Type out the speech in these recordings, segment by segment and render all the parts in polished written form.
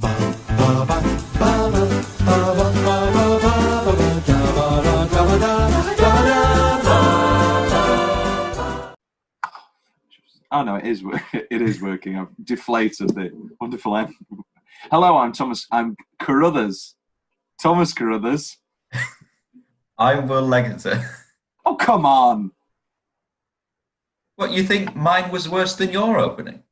Oh no, it is. It is working. I've deflated the wonderful end. Hello, I'm Thomas. I'm Carruthers. Thomas Carruthers. I'm Will Leggetter. Oh come on! What, you think mine was worse than your opening?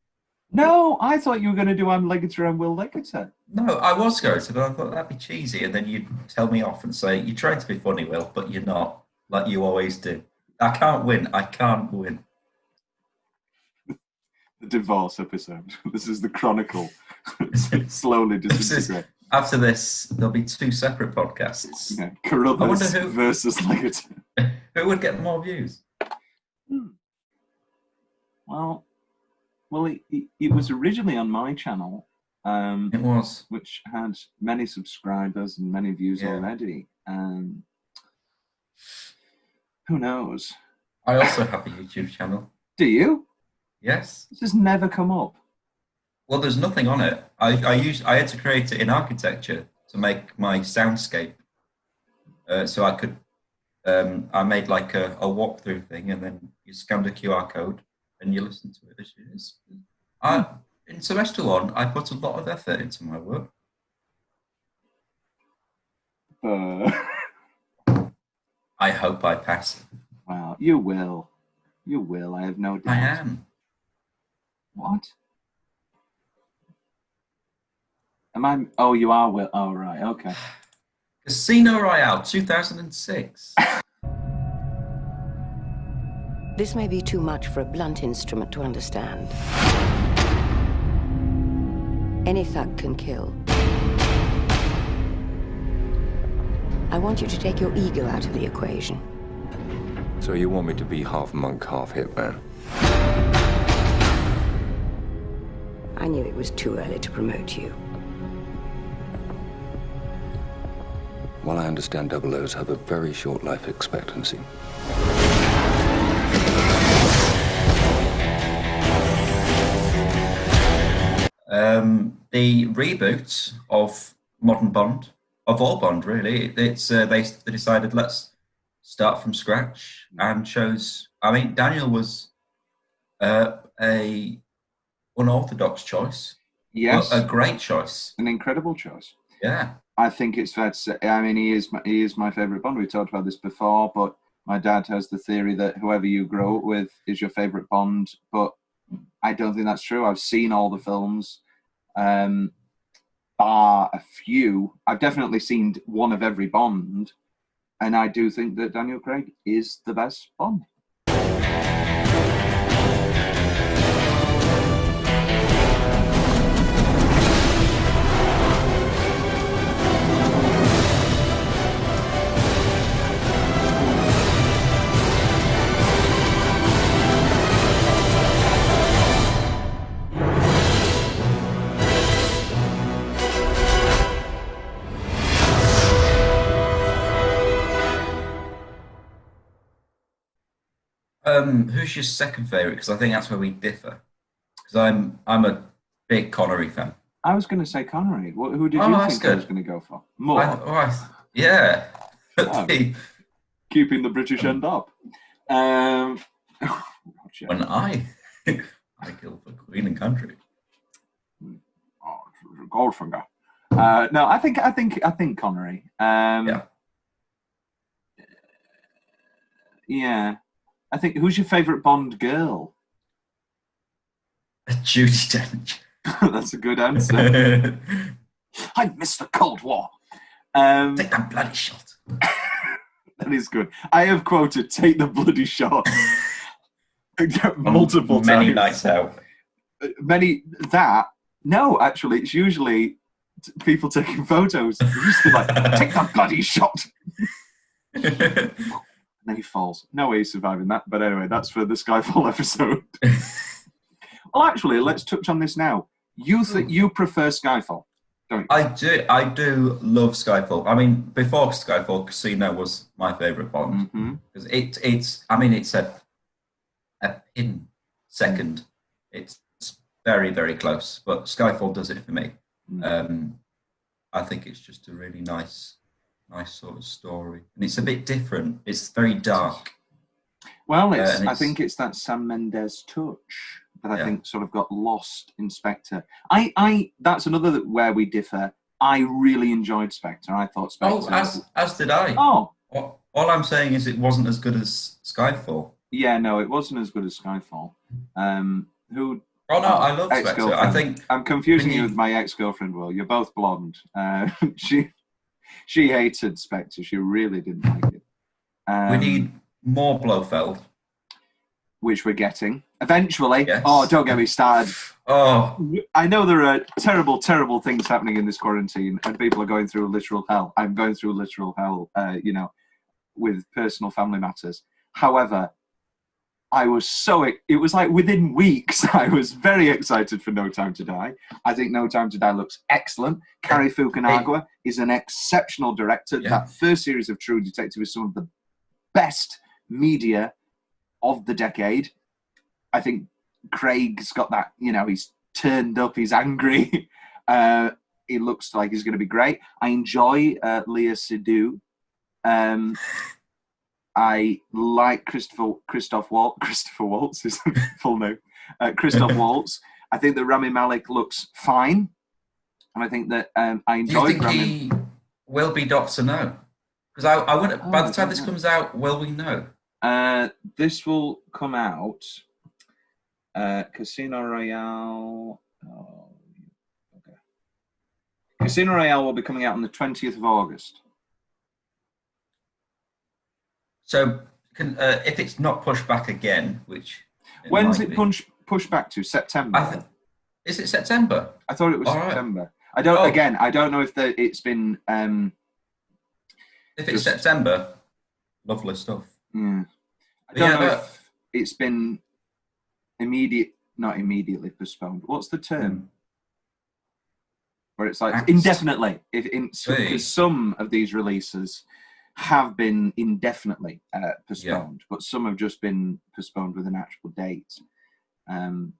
No, I thought you were going to do I'm Leggetter and Will Leggetter. No, I was going to, but I thought that'd be cheesy, and then you'd tell me off and say, you're trying to be funny, Will, but you're not, like you always do. I can't win. I can't win. The divorce episode. This is the Chronicle. Slowly disintegrate. After this, there'll be two separate podcasts. Yeah. Carruthers versus Leggetter. Who would get more views? Well, it was originally on my channel. It was. Which had many subscribers and many views already. Who knows? I also have a YouTube channel. Do you? Yes. This has never come up. Well, there's nothing on it. I had to create it in architecture to make my soundscape. So I could, I made like a walkthrough thing, and then you scanned a QR code and you listen to it as it is. In semester one, I put a lot of effort into my work. I hope I pass. Wow, you will. You will, I have no doubt. I am. What? Am I? Oh, you are, Will. Oh, right, okay. Casino Royale 2006. This may be too much for a blunt instrument to understand. Any thug can kill. I want you to take your ego out of the equation. So you want me to be half monk, half hitman? I knew it was too early to promote you. Well, I understand double O's have a very short life expectancy. The reboot of modern Bond, of all Bond really, it's they decided let's start from scratch and chose. I mean, Daniel was a unorthodox choice. Yes, a great choice, an incredible choice. Yeah, I think it's fair to say. I mean, he is my favourite Bond. We talked about this before, but my dad has the theory that whoever you grow up with is your favourite Bond. But I don't think that's true. I've seen all the films, bar a few. I've definitely seen one of every Bond, and I do think that Daniel Craig is the best Bond. Who's your second favourite? Because I think that's where we differ. Because I'm a big Connery fan. I was going to say Connery. Who did you think I was going to go for? More? Yeah. Oh, keeping the British end up. When I kill for Queen and Country. Oh, Goldfinger. No, I think Connery. Yeah. Yeah. I think, who's your favourite Bond girl? Judi Dench. That's a good answer. I'm Mr. Cold War. Take that bloody shot. That is good. I have quoted "Take the bloody shot" multiple times. Many nights out. No, actually, it's usually people taking photos. It's usually like, "Take the bloody shot." And then he falls. No way he's surviving that. But anyway, that's for the Skyfall episode. Well, actually, let's touch on this now. You prefer Skyfall, don't you? I do love Skyfall. I mean, before Skyfall, Casino was my favourite Bond because it's a pin second. It's very, very close, but Skyfall does it for me. I think it's just a really nice sort of story, and it's a bit different. It's very dark. Well, I think it's that Sam Mendes touch that I think sort of got lost in Spectre. I that's another where we differ. I really enjoyed Spectre. I thought Spectre. Oh, as did I. Oh, all I'm saying is it wasn't as good as Skyfall. Yeah, no, it wasn't as good as Skyfall. Who? Oh no, I love Spectre. I think I'm confusing you with my ex-girlfriend. Will, you're both blonde. She hated Spectre. She really didn't like it. We need more Blofeld, which we're getting eventually. Yes. Oh, don't get me started. Oh, I know there are terrible, terrible things happening in this quarantine, and people are going through literal hell. I'm going through literal hell, with personal family matters. However, I was it was like within weeks, I was very excited for No Time to Die. I think No Time to Die looks excellent. Cary Fukunaga is an exceptional director. Yeah. That first series of True Detective is some of the best media of the decade. I think Craig's got that, he's turned up, he's angry. He looks like he's going to be great. I enjoy Léa Seydoux. I like Christoph Waltz is full name. Christoph Waltz. I think that Rami Malek looks fine, and I think that I enjoy. Do you think he will be Doctor No? Because I wouldn't. By the time this comes out, will we know? This will come out. Casino Royale. Oh, okay. Casino Royale will be coming out on the 20th of August. So, if it's not pushed back again, which when's it pushed back to? September. Is it September? I thought it was September. I don't. Again, I don't know if it's been. If it's September, lovely stuff. Yeah. I don't know if it's been not immediately postponed. What's the term? Where it's like indefinitely. Because some of these releases have been indefinitely postponed, but some have just been postponed with an actual date. What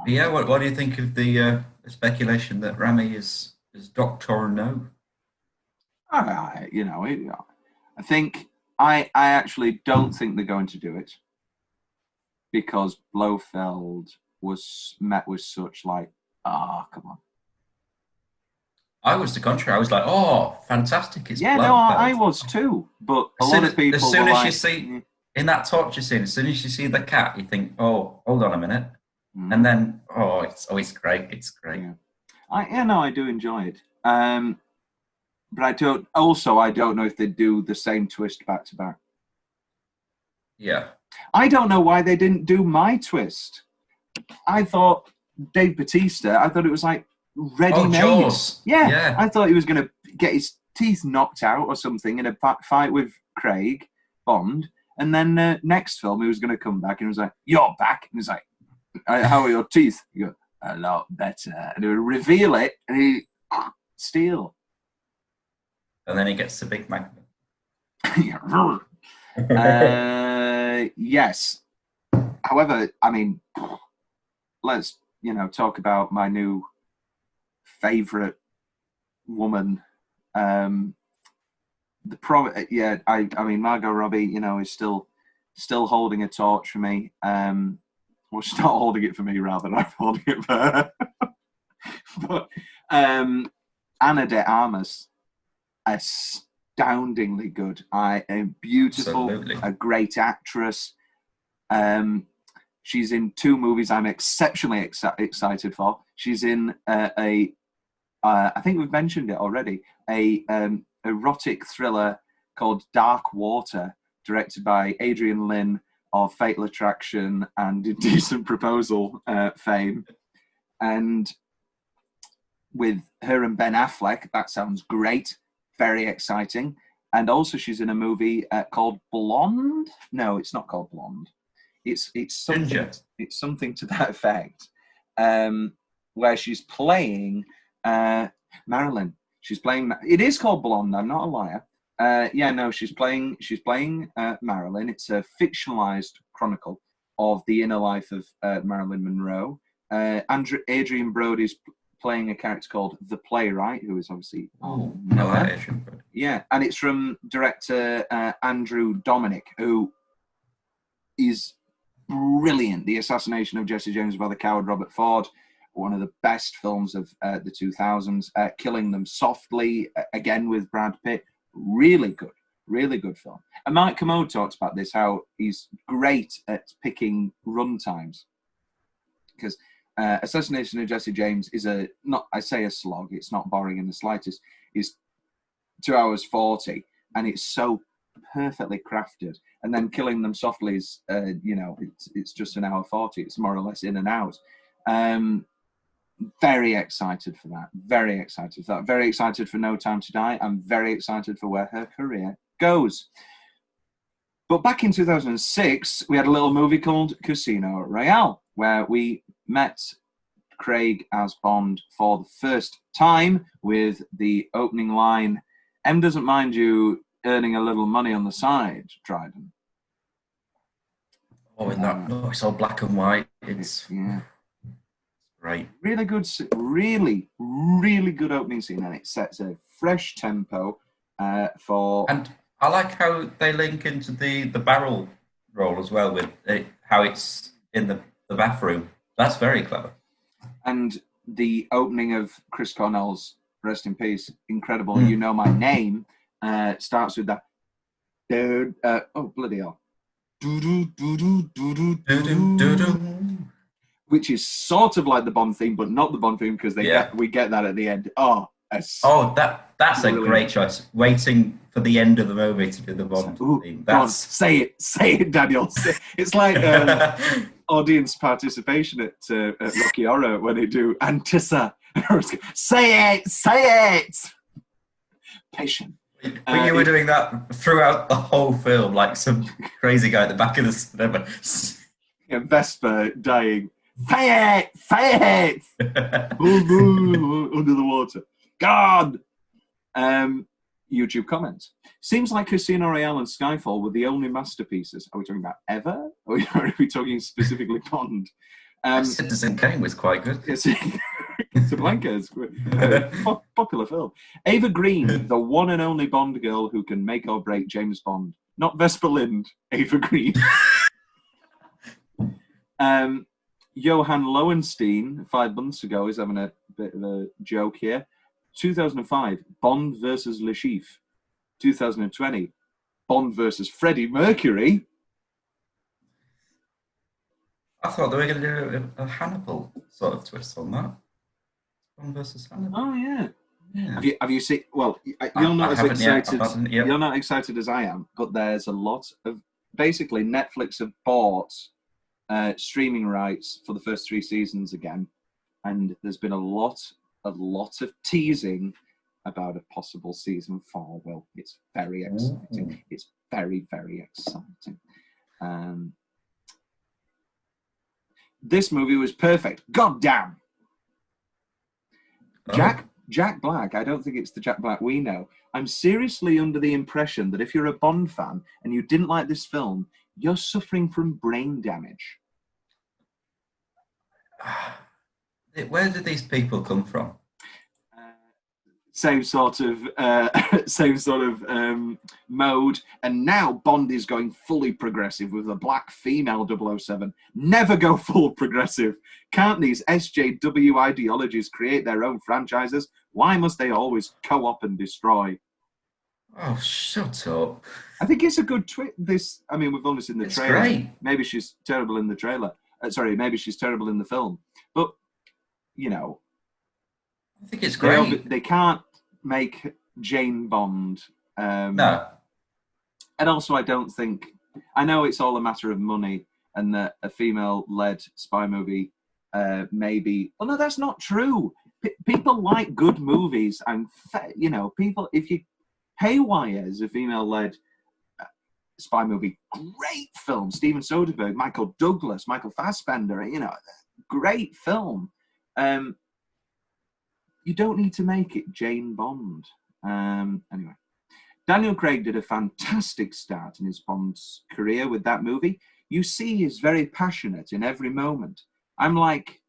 do you think of the speculation that Rami is Doctor No? I think I actually don't think they're going to do it because Blofeld was met with such come on. I was the contrary. I was like, oh, fantastic. It's Blofeld. I was too. But a lot of people as soon as you see, in that torture scene, as soon as you see the cat, you think, oh, hold on a minute. And then, it's great. It's great. Yeah. I do enjoy it. But I don't know if they do the same twist back to back. Yeah. I don't know why they didn't do my twist. I thought Dave Bautista, I thought it was like ready-made. Jaws. Yeah. I thought he was going to get his teeth knocked out or something in a fight with Craig Bond. And then next film, he was going to come back and he was like, you're back. And he's like, how are your teeth? You go, a lot better. And he would reveal it and he steal. And then he gets the big magnet. Yes. However, let's talk about my new favorite woman. Margot Robbie, is still holding a torch for me. Well, she's not holding it for me, rather. I'm holding it for her. But Ana de Armas, astoundingly good. Beautiful, absolutely. A great actress. She's in 2 movies I'm exceptionally excited for. She's in I think we've mentioned it already, a erotic thriller called Dark Water, directed by Adrian Lin of Fatal Attraction and Indecent Proposal fame. And with her and Ben Affleck, that sounds great. Very exciting. And also she's in a movie called Blonde. No, it's not called Blonde. It's something. Ginger. It's something to that effect. Where she's playing Marilyn. She's playing. It is called Blonde. I'm not a liar. She's playing Marilyn. It's a fictionalized chronicle of the inner life of Marilyn Monroe. Adrian Brody's playing a character called the Playwright, who is obviously Oh, no, Miller. that is good. Yeah, and it's from director Andrew Dominic, who is brilliant. The Assassination of Jesse James by the Coward Robert Ford, one of the best films of the 2000s. Killing Them Softly, again with Brad Pitt, really good film. And Mike Commode talks about this, how he's great at picking run times, because Assassination of Jesse James is a slog. It's not boring in the slightest. It's 2 hours 40, and it's so perfectly crafted. And then Killing Them Softly is, it's just an hour 40. It's more or less in and out. Very excited for that. Very excited for that. Very excited for No Time to Die. I'm very excited for where her career goes. But back in 2006, we had a little movie called Casino Royale, where we met Craig as Bond for the first time with the opening line, "M doesn't mind you earning a little money on the side, Dryden." Oh, in that, it's all black and white. It's great. Really good, really good opening scene, and it sets a fresh tempo for... And I like how they link into the barrel roll as well, with how it's in the bathroom. That's very clever. And the opening of Chris Cornell's Rest in Peace, incredible. You Know My Name, starts with that. Oh, bloody hell. Which is sort of like the Bond theme, but not the Bond theme, because we get that at the end. That's a great choice. Waiting for the end of the movie to do the Bond theme. Say it, Daniel. It's like audience participation at Rocky Horror when they do Antissa. Say it. Patient. When you were doing that throughout the whole film, like some crazy guy at the back of the cinema. Vesper dying. Say it! Under the water. God! YouTube comments. Seems like Casino Royale and Skyfall were the only masterpieces. Are we talking about ever? Or are we talking specifically Bond? Citizen Kane was quite good. Casablanca is a popular film. Ava Green, the one and only Bond girl who can make or break James Bond. Not Vesper Lind, Ava Green. Johan Lowenstein, 5 months ago, is having a bit of a joke here. 2005, Bond versus Le Chiffre. 2020, Bond versus Freddie Mercury. I thought they were going to do a Hannibal sort of twist on that. Bond versus Hannibal. Oh yeah. Have you seen? Well, you're not as excited. You're not excited as I am. But there's a lot of basically Netflix have bought streaming rights for the first 3 seasons again, and there's been a lot of teasing about a possible season 4. Well, it's very exciting. It's very, very exciting. This movie was perfect. God damn. Jack Black, I don't think it's the Jack Black we know. I'm seriously under the impression that if you're a Bond fan and you didn't like this film, you're suffering from brain damage. Where did these people come from? Same sort of mode, and now Bond is going fully progressive with a black female 007. Never go full progressive. Can't these SJW ideologies create their own franchises? Why must they always co-op and destroy? Oh, shut up. I think it's a good twist. We've only seen the trailer. Great. Maybe she's terrible in the trailer. Maybe she's terrible in the film. But, I think it's great. They can't make Jane Bond. No. And also, I don't think... I know it's all a matter of money and that a female-led spy movie maybe... Well, no, that's not true. People like good movies. And, people... If you... Haywire is a female-led spy movie. Great film. Steven Soderbergh, Michael Douglas, Michael Fassbender, great film. You don't need to make it Jane Bond. Anyway, Daniel Craig did a fantastic start in his Bond's career with that movie. You see he's very passionate in every moment. I like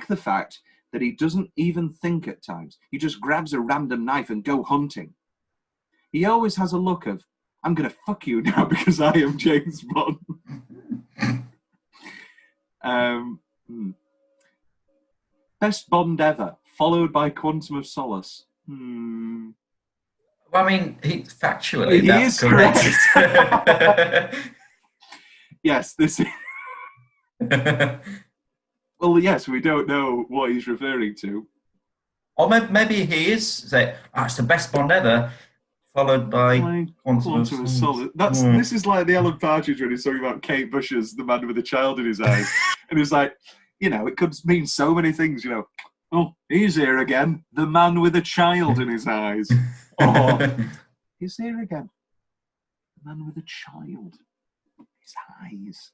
the fact that he doesn't even think at times. He just grabs a random knife and go hunting. He always has a look of, I'm going to fuck you now because I am James Bond. Best Bond ever, followed by Quantum of Solace. Well, I mean, factually, He that's is correct. Yes, this is... Well, yes, we don't know what he's referring to. Or maybe he is saying, it's the best Bond ever, followed by Quantum of Solace. This is like the Alan Partridge when he's talking about Kate Bush as the man with a child in his eyes. And he's like, it could mean so many things, Oh, he's here again, the man with a child in his eyes. Or, he's here again, the man with a child in his eyes.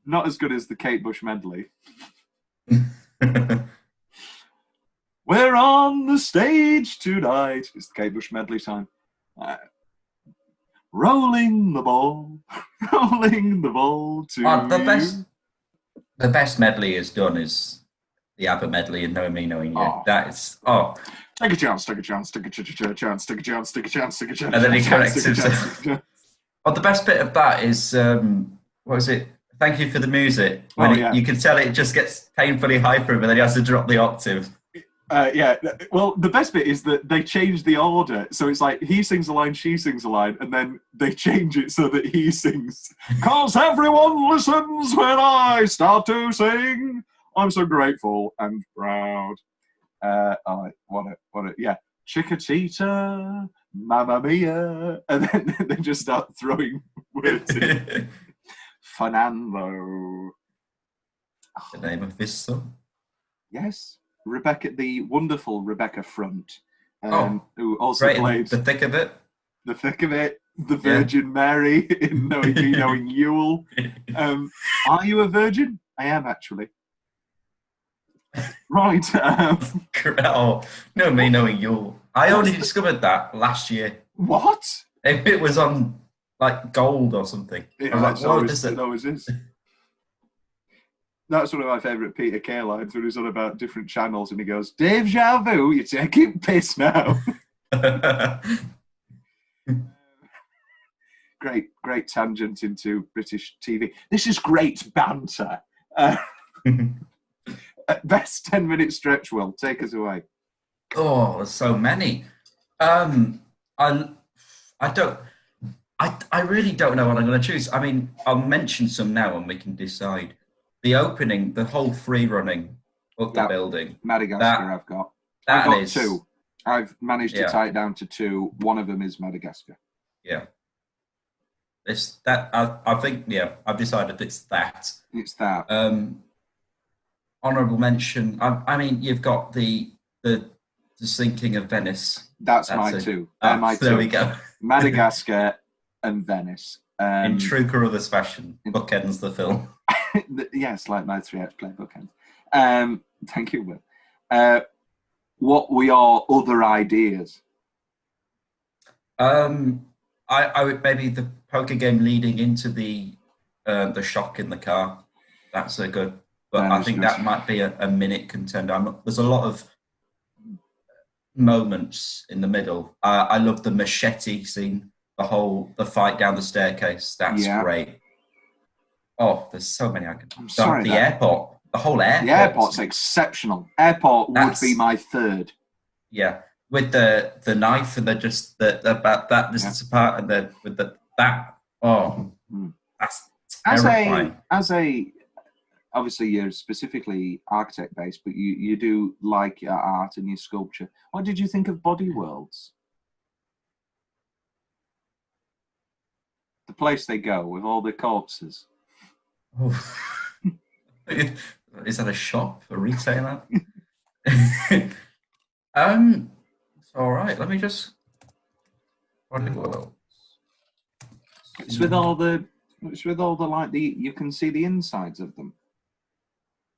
Not as good as the Kate Bush medley. We're on the stage tonight. It's the Kate Bush medley time. Rolling the ball to the best medley is done is the ABBA medley and Knowing Me, Knowing You. Oh. That is take a chance, take a chance, take a chance, take a chance, take a chance, take a chance. And then he corrects himself. Oh, the best bit of that is what was it? Thank you for the music. When you can tell it just gets painfully high for him, and then he has to drop the octave. Well, the best bit is that they change the order. So it's like he sings a line, she sings a line, and then they change it so that he sings. 'Cause everyone listens when I start to sing. I'm so grateful and proud. Chiquitita, Mamma Mia. And then they just start throwing words in. Fernando. The name of this song? Yes. The wonderful Rebecca Front, who also great, played The Thick of It, the Virgin Mary in Knowing Me, Knowing Yule. Are you a virgin? I am, actually. Right. Knowing Me, Knowing Yule. I only discovered that last year. What? It was on like Gold or something. It I was always is. That's one of my favourite Peter Kay lines when he's on about different channels and he goes, Deja vu, you're taking piss now. Great tangent into British TV. This is great banter. Best 10-minute stretch, Will. Take us away. Oh, there's so many. I really don't know what I'm going to choose. I mean, I'll mention some now and we can decide. The opening, the whole free running up the building. Madagascar, I've got. I've got two. I've managed to tie it down to two. One of them is Madagascar. Yeah. I think, I've decided it's that. It's that. Honourable mention. I mean, you've got the sinking of Venice. That's my two. My two. There we go. Madagascar and Venice. In true Carruthers fashion, bookends the film. Yes, like my 3X play bookends. Thank you, Will. What were your other ideas? I would maybe the poker game leading into the shock in the car. That's a good. But I think that might be a minute contender. There's a lot of moments in the middle. I love the machete scene, the fight down the staircase. That's great. Oh, there's so many. Airport, the whole airport. The airport's exceptional. Airport would be my third. Yeah, with the knife and just about that distance apart, and then with that. Oh, that's terrifying. Obviously, you're specifically architect based, but you do like your art and your sculpture. What did you think of Body Worlds? The place they go with all the corpses. Oh. Is that a shop, a retailer? It's all right. Let me just. It's with all the you can see the insides of them.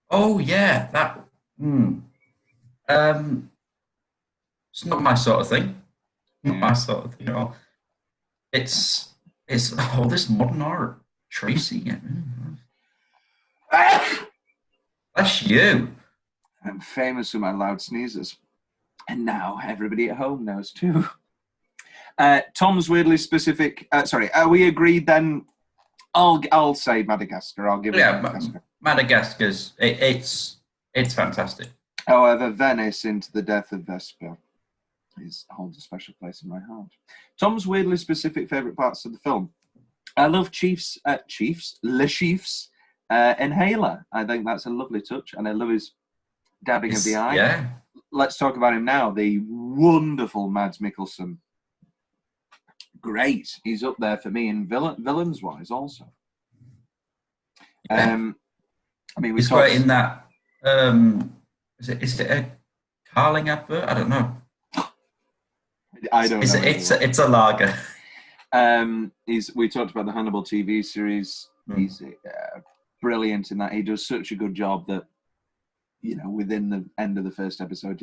Oh yeah, that. It's not my sort of thing. Not my sort of thing at all. It's this modern art, Tracy. That's you. I'm famous for my loud sneezes. And now everybody at home knows too. Tom's weirdly specific. Are we agreed then? I'll say Madagascar. I'll give it Madagascar. Madagascar's it's fantastic. However, Venice into the death of Vesper holds a special place in my heart. Tom's weirdly specific favourite parts of the film. I love Le Chief's inhaler. I think that's a lovely touch, and I love his dabbing of the eye. Yeah. Let's talk about him now. The wonderful Mads Mikkelsen. Great. He's up there for me in villains-wise also. Yeah. I mean, he's great in that. Is it a Carling advert? I don't know. I don't know. It's a lager. We talked about the Hannibal TV series. He's brilliant in that. He does such a good job that, you know, within the end of the first episode,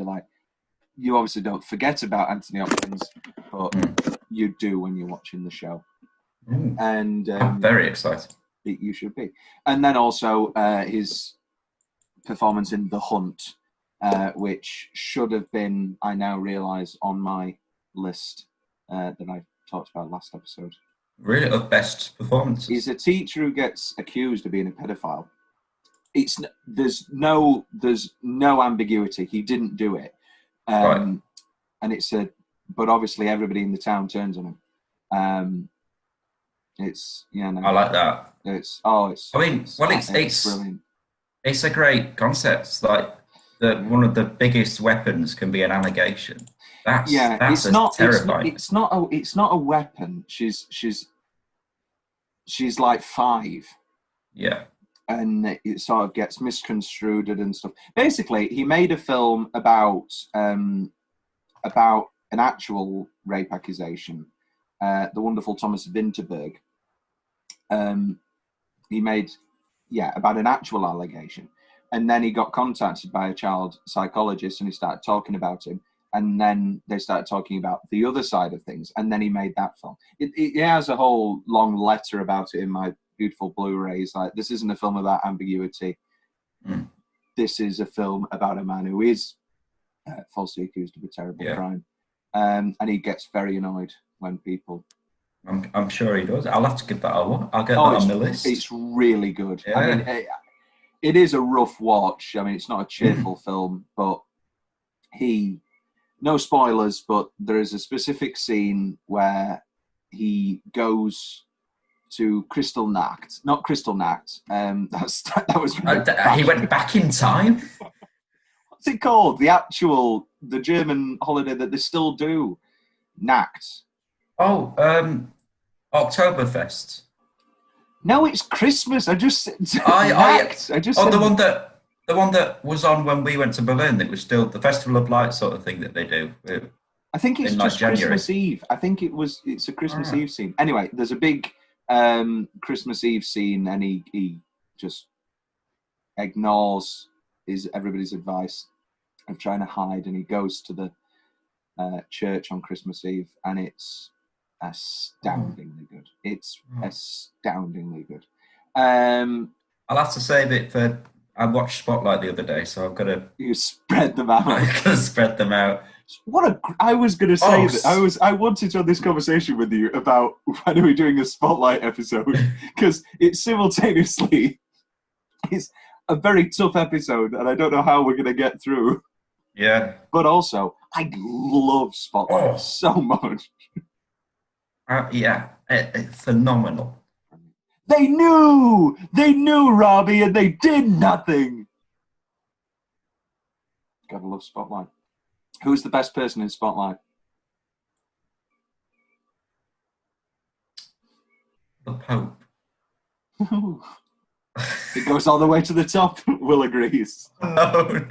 you obviously don't forget about Anthony Hopkins, but you do when you're watching the show. And I'm very excited. You should be. And then also his performance in The Hunt, which should have been, I now realise, on my list that I talked about last episode. Really, of best performances. He's a teacher who gets accused of being a pedophile. There's no ambiguity. He didn't do it, right. And but obviously everybody in the town turns on him. I like that. It's brilliant. It's a great concept. Like one of the biggest weapons can be an allegation. That's terrifying. It's not a weapon. She's like 5. Yeah. And it sort of gets misconstrued and stuff. Basically, he made a film about an actual rape accusation. The wonderful Thomas Vinterberg. He made, about an actual allegation. And then he got contacted by a child psychologist and he started talking about him. And then they started talking about the other side of things. And then he made that film. It has a whole long letter about it in my beautiful Blu-rays. Like, this isn't a film about ambiguity. This is a film about a man who is falsely accused of a terrible crime. And he gets very annoyed when people... I'm sure he does. I'll have to give that a watch. I'll get that on the list. It's really good. Yeah. I mean, it is a rough watch. I mean, it's not a cheerful film, but no spoilers, but there is a specific scene where he goes to Crystal Nacht. Not Crystal Nacht. That was... he went back in time? What's it called? The German holiday that they still do. Nacht. Oh, Oktoberfest. No, it's Christmas. The one that was on when we went to Berlin. That was still the Festival of Lights sort of thing that they do. I think it's just Christmas Eve. I think it's a Christmas Eve scene. Anyway, there's a big Christmas Eve scene, and he just ignores everybody's advice of trying to hide, and he goes to the church on Christmas Eve, and it's astoundingly good. It's astoundingly good. I'll have to save it for... I watched Spotlight the other day, so I've got to... You spread them out. I've got to spread them out. I was going to say that I wanted to have this conversation with you about when are we doing a Spotlight episode, because it's simultaneously it's a very tough episode, and I don't know how we're going to get through. Yeah. But also, I love Spotlight so much. It's phenomenal. They knew, Robbie, and they did nothing. Gotta love Spotlight. Who's the best person in Spotlight? The Pope. It goes all the way to the top. Will agrees. No.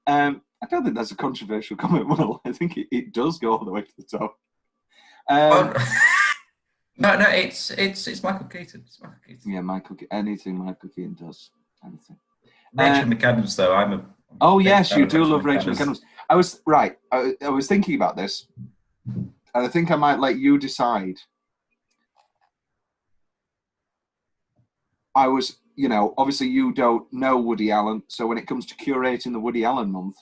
I don't think that's a controversial comment, Will. I think it does go all the way to the top. No, it's Michael Keaton. It's Michael Keaton. Yeah, anything Michael Keaton does. Anything. Rachel McAdams, though, yes, you do love Rachel McAdams. I was thinking about this, and I think I might let you decide. you know, obviously you don't know Woody Allen, so when it comes to curating the Woody Allen month,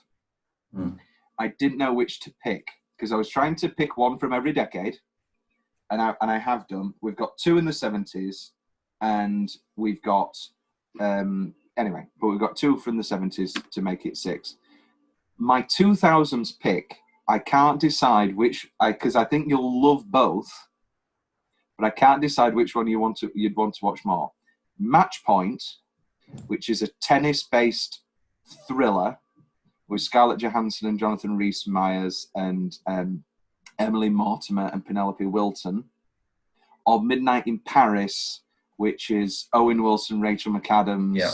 I didn't know which to pick because I was trying to pick one from every decade, and I have done. We've got 2 in the 70s, and we've got anyway, but we've got 2 from the 70s to make it 6. My 2000s pick, I can't decide which, because I think you'll love both, but I can't decide which one you'd want to watch more. Match Point, which is a tennis-based thriller with Scarlett Johansson and Jonathan Rhys-Meyers and Emily Mortimer and Penelope Wilton, or Midnight in Paris, which is Owen Wilson, Rachel McAdams. Yeah.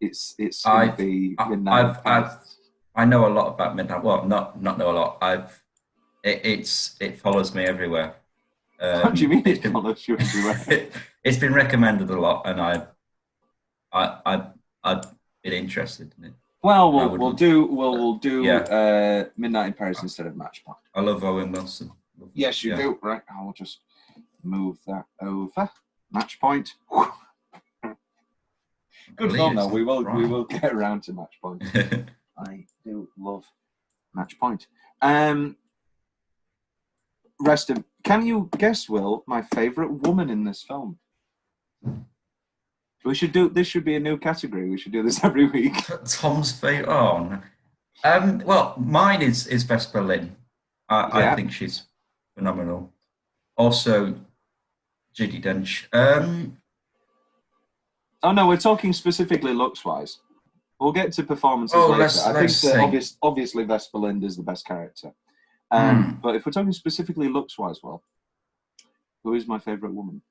It's going to be Midnight in Paris. I know a lot about Midnight. Well, not know a lot. It follows me everywhere. What do you mean it follows you everywhere? It's been recommended a lot, and I'd been interested in it. Well, we'll do Midnight in Paris instead of Match Point. I love Owen Wilson. Yes, you do. Right, I'll just move that over. Match Point. Good film, though. We will get around to Match Point. I do love Match Point. Reston, can you guess, Will, my favourite woman in this film? This should be a new category. We should do this every week. Tom's favourite. Oh, no. Well, mine is Vesper Lynn. I think she's phenomenal. Also, Judi Dench. Oh no, we're talking specifically looks-wise. We'll get to performances later. I think that obviously Vesper Lind is the best character. But if we're talking specifically looks-wise, well, who is my favourite woman?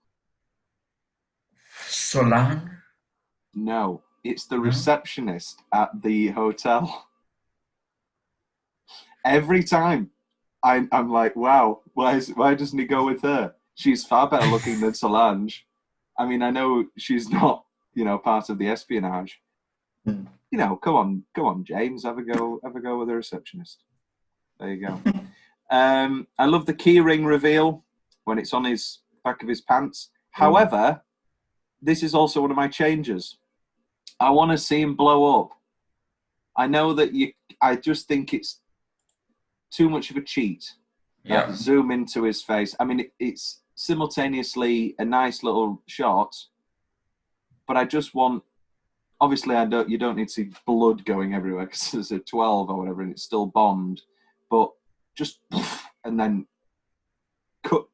Solange? No, it's the receptionist at the hotel. Every time, I'm like, wow, why doesn't he go with her? She's far better looking than Solange. I mean, I know she's not, part of the espionage. Go on, James, have a go with the receptionist. There you go. I love the keyring reveal when it's on his back of his pants. However, this is also one of my changes. I want to see him blow up. I know that I just think it's too much of a cheat. Yeah. Zoom into his face. I mean, it's simultaneously a nice little shot, but I just want. Obviously, you don't need to see blood going everywhere because it's a 12 or whatever, and it's still Bond. But just and then cut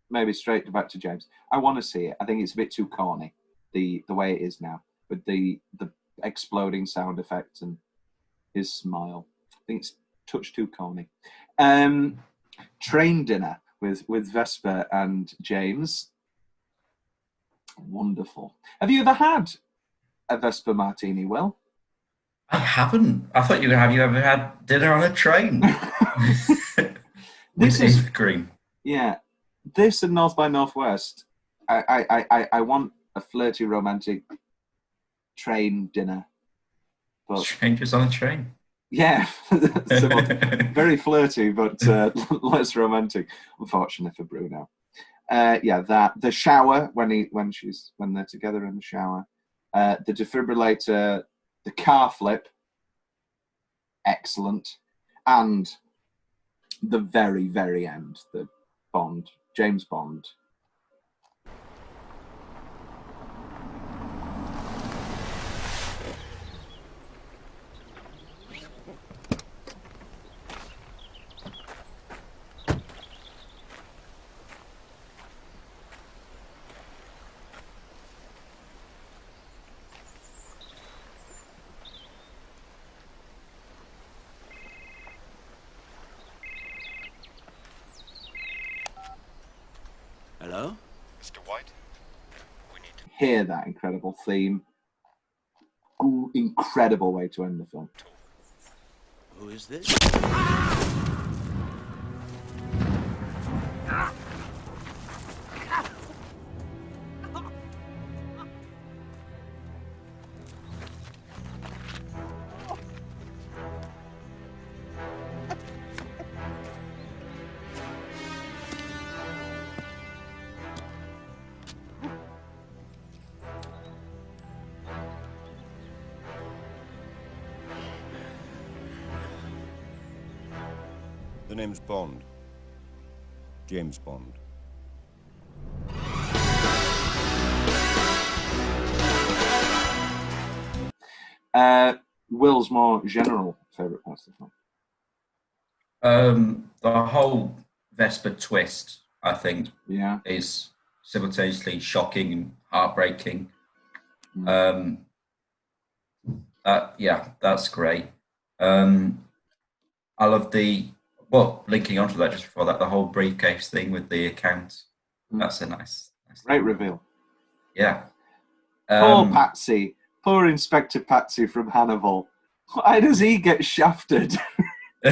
maybe straight back to James. I want to see it. I think it's a bit too corny, the way it is now, with the exploding sound effects and his smile. I think it's a touch too corny. Train dinner with Vesper and James. Wonderful. Have you ever had a Vesper martini, Will? I haven't. I thought you would have. You ever had dinner on a train? This is green. Yeah, this and North by Northwest. I want a flirty, romantic train dinner. But Strangers on a train. yeah, very flirty, but less romantic. Unfortunately for Bruno. That the shower when they're together in the shower. The defibrillator, the car flip, excellent, and the very, very end, the James Bond. Hello? Mr. White, we need to Hear that incredible theme. Incredible way to end the film. Who is this? The name's Bond. James Bond. Will's more general favourite part of the film. The whole Vesper twist, I think, Yeah. is simultaneously shocking and heartbreaking. Yeah, that's great. I love linking onto that just before that, the whole briefcase thing with the account. That's a nice Great reveal. Yeah. Poor Patsy. Poor Inspector Patsy from Hannibal. Why does he get shafted? He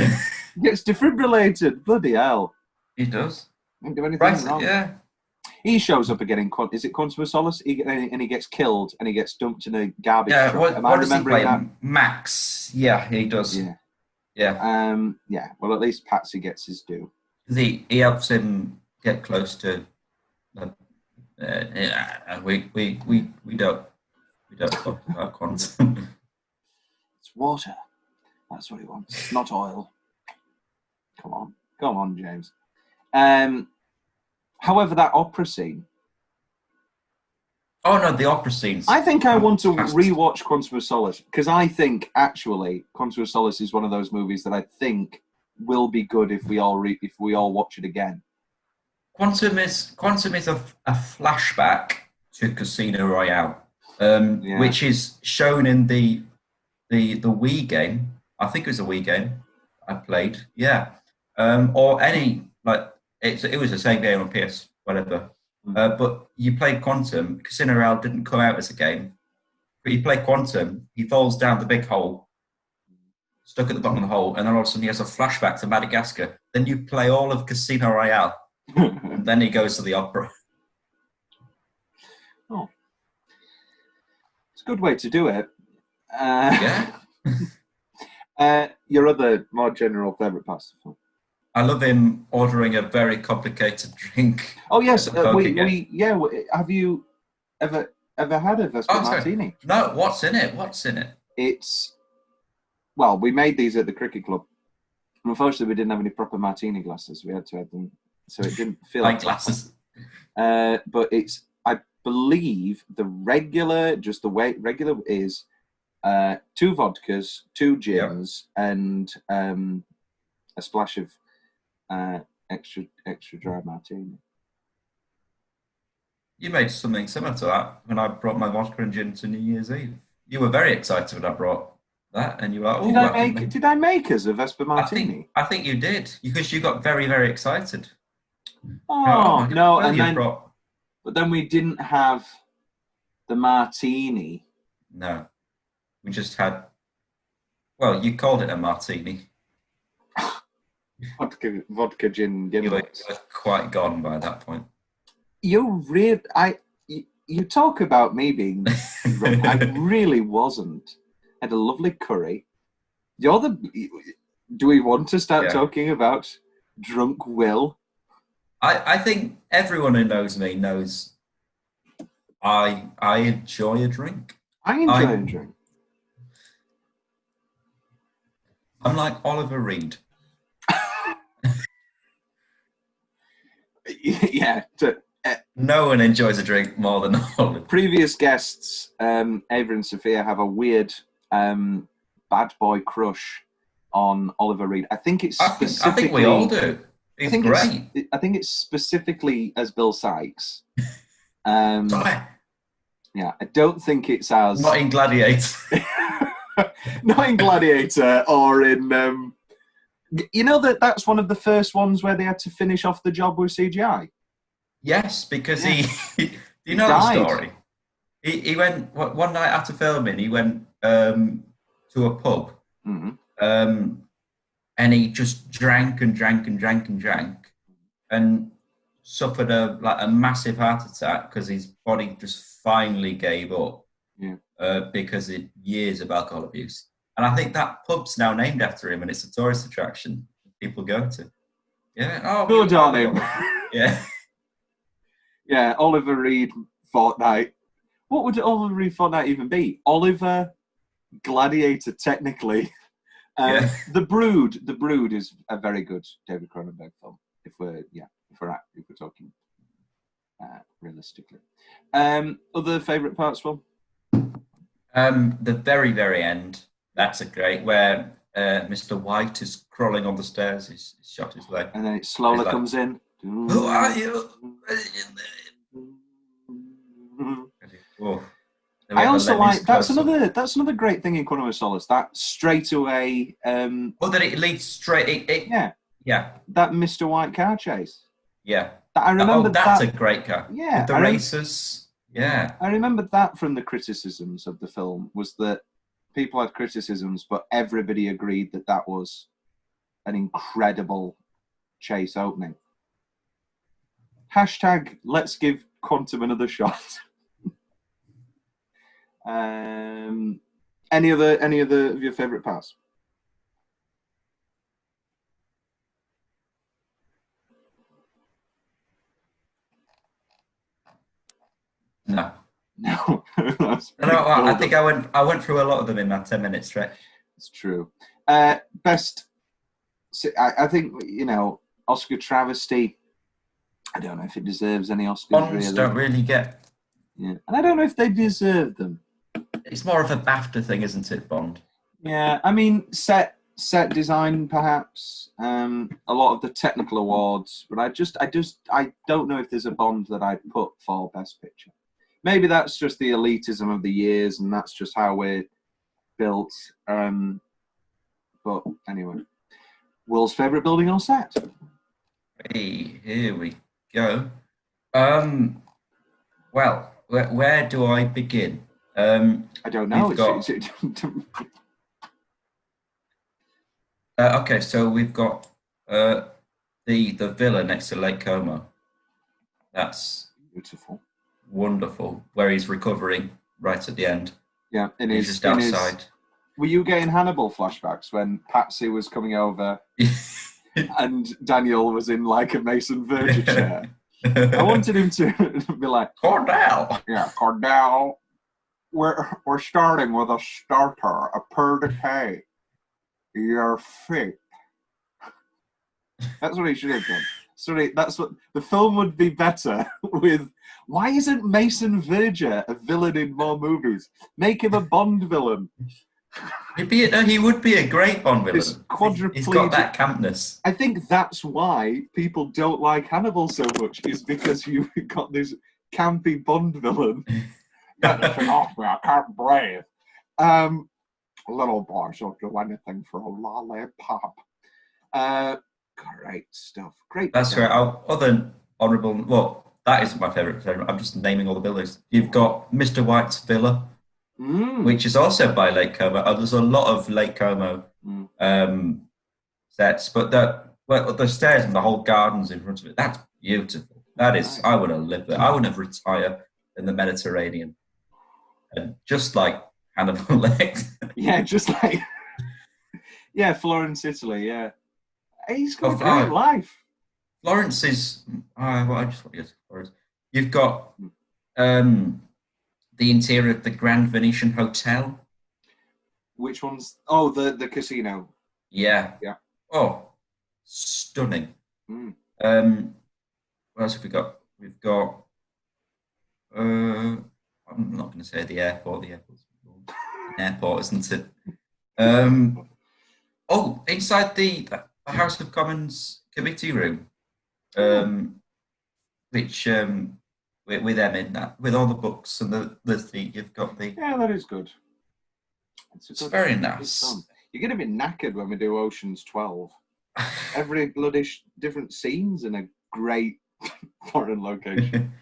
gets defibrillated. Bloody hell. He does. Didn't do anything wrong. Yeah. He shows up again in is it Quantum of Solace? And he gets killed and he gets dumped in a garbage truck. Am I remembering that? Max. Yeah, he does. Yeah. Yeah. Yeah. Well, at least Patsy gets his due. He helps him get close to. We don't talk about quantum. It's water. That's what he wants, not oil. Come on, James. However, that opera scene. Oh no, the opera scenes. I think I want to rewatch Quantum of Solace because I think actually Quantum of Solace is one of those movies that I think will be good if we all watch it again. Quantum is a flashback to Casino Royale, which is shown in the Wii game. I think it was a Wii game I played. Yeah, or any it was the same game on PS whatever. But you play Quantum. Casino Royale didn't come out as a game, but you play Quantum. He falls down the big hole, stuck at the bottom of the hole, and then all of a sudden he has a flashback to Madagascar. Then you play all of Casino Royale. And then he goes to the opera. Oh, it's a good way to do it. Yeah. Your other more general favourite part of the film? I love him ordering a very complicated drink. Oh yes, have you ever had a Vesper martini? No, what's in it? We made these at the cricket club. Unfortunately, we didn't have any proper martini glasses. We had to have them, so it didn't feel like glasses. But it's, I believe, the regular is 2 vodkas, 2 gins, and a splash of extra dry martini. You made something similar to that when I brought my vodka and gin to New Year's Eve. You were very excited when I brought that, and you were like, Did I make us a Vesper martini? I think you did, because you got very, very excited. Oh no, but then we didn't have the martini. No, we just had. Well, you called it a martini. Vodka gin You were gimmicks. quite gone by that point. You talk about me being drunk. I really wasn't. I had a lovely curry. Do we want to start talking about drunk Will? I think everyone who knows me knows I enjoy a drink. I enjoy a drink. I'm like Oliver Reed. Yeah. No one enjoys a drink more than Oliver. Previous guests, Ava and Sophia, have a weird bad boy crush on Oliver Reed. I think it's specifically. I think we all do. He's great. I think it's specifically as Bill Sykes. Yeah, I don't think it's as not in Gladiator. Not in Gladiator or in. You know that's one of the first ones where they had to finish off the job with CGI. Yes, because he you know the story. He went one night after filming. He went to a pub, and he just drank and suffered a massive heart attack because his body just finally gave up. Yeah. Because of years of alcohol abuse. And I think that pub's now named after him, and it's a tourist attraction people go to. Yeah. Oh, good on him. Yeah. Yeah, Oliver Reed Fortnite. What would Oliver Reed Fortnite even be? Oliver Gladiator, technically. The Brood is a very good David Cronenberg film. If we're talking realistically. Other favourite parts, Will? The very, very end. That's a great where Mr. White is crawling on the stairs. He's shot his leg, and then it slowly comes in. Who are you? Oh. I also like that's another great thing in Quantum of Solace. That straight away. That it leads straight. Yeah. That Mr. White car chase. Yeah. I remember that's a great car. Yeah. With the racers. Yeah. I remember that from the criticisms of the film was that people had criticisms, but everybody agreed that was an incredible chase opening. # let's give Quantum another shot. Any other of your favourite parts? No. I think I went through a lot of them in that 10-minute stretch. It's true. Best, I think, Oscar travesty. I don't know if it deserves any Oscars. Bonds don't really get. Yeah, and I don't know if they deserve them. It's more of a BAFTA thing, isn't it, Bond? Yeah, I mean, set design, perhaps. A lot of the technical awards, but I don't know if there's a Bond that I'd put for Best Picture. Maybe that's just the elitism of the years, and that's just how we're built. But anyway, Will's favourite building or set? Hey, here we go. Well, where do I begin? I don't know. Okay, so we've got the villa next to Lake Como. That's beautiful, wonderful. Where he's recovering right at the end. Yeah, he's just outside. Were you getting Hannibal flashbacks when Patsy was coming over and Daniel was in like a Mason Verger chair? I wanted him to be like, Cordell. Yeah, Cordell. We're starting with a starter, a per decay. Your feet. That's what he should have done. Sorry, that's what the film would be better with. Why isn't Mason Verger a villain in more movies? Make him a Bond villain. He would be a great Bond villain. He's got that campness. I think that's why people don't like Hannibal so much, is because you've got this campy Bond villain. Get off me, I can't breathe. Little boys will do anything for a lollipop. Great stuff. Great. That's right. Other than honourable, well, that isn't my favourite. I'm just naming all the buildings. You've got Mr. White's villa, which is also by Lake Como. There's a lot of Lake Como sets, but the stairs and the whole gardens in front of it, that's beautiful. That is, I would have lived there. I would have retired in the Mediterranean. And just like Hannibal Lecter. Yeah, just like... yeah, Florence, Italy, yeah. He's got a great life. Florence is... I just want to get to Florence. You've got the interior of the Grand Venetian Hotel. Which one's... Oh, the casino. Yeah. Yeah. Oh, stunning. What else have we got? We've got... I'm not going to say the airport. The airport's an airport, isn't it? Inside the House of Commons committee room, which with them in that, with all the books and you've got the. Yeah, that is good. It's very nice. You're going to be knackered when we do Ocean's 12. Every bloody different scenes in a great foreign location.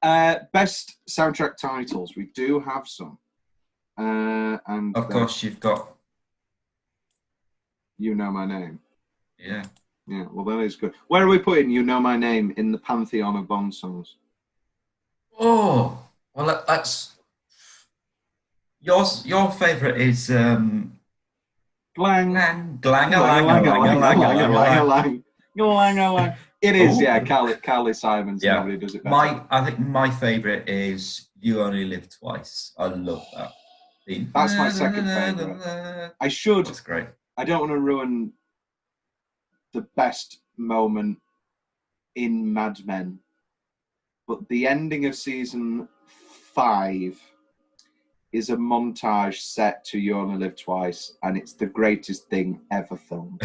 Best soundtrack titles. We do have some. And of course, you've got You Know My Name. Yeah. Yeah, well, that is good. Where are we putting You Know My Name in the pantheon of Bond songs? Oh, well, that's... Your favourite is... Glang. It is, yeah. Carly Simons. Yeah. Nobody does it better. I think my favourite is You Only Live Twice. I love that. That's my second favourite. I should. That's great. I don't want to ruin the best moment in Mad Men, but the ending of season 5 is a montage set to You Only Live Twice, and it's the greatest thing ever filmed.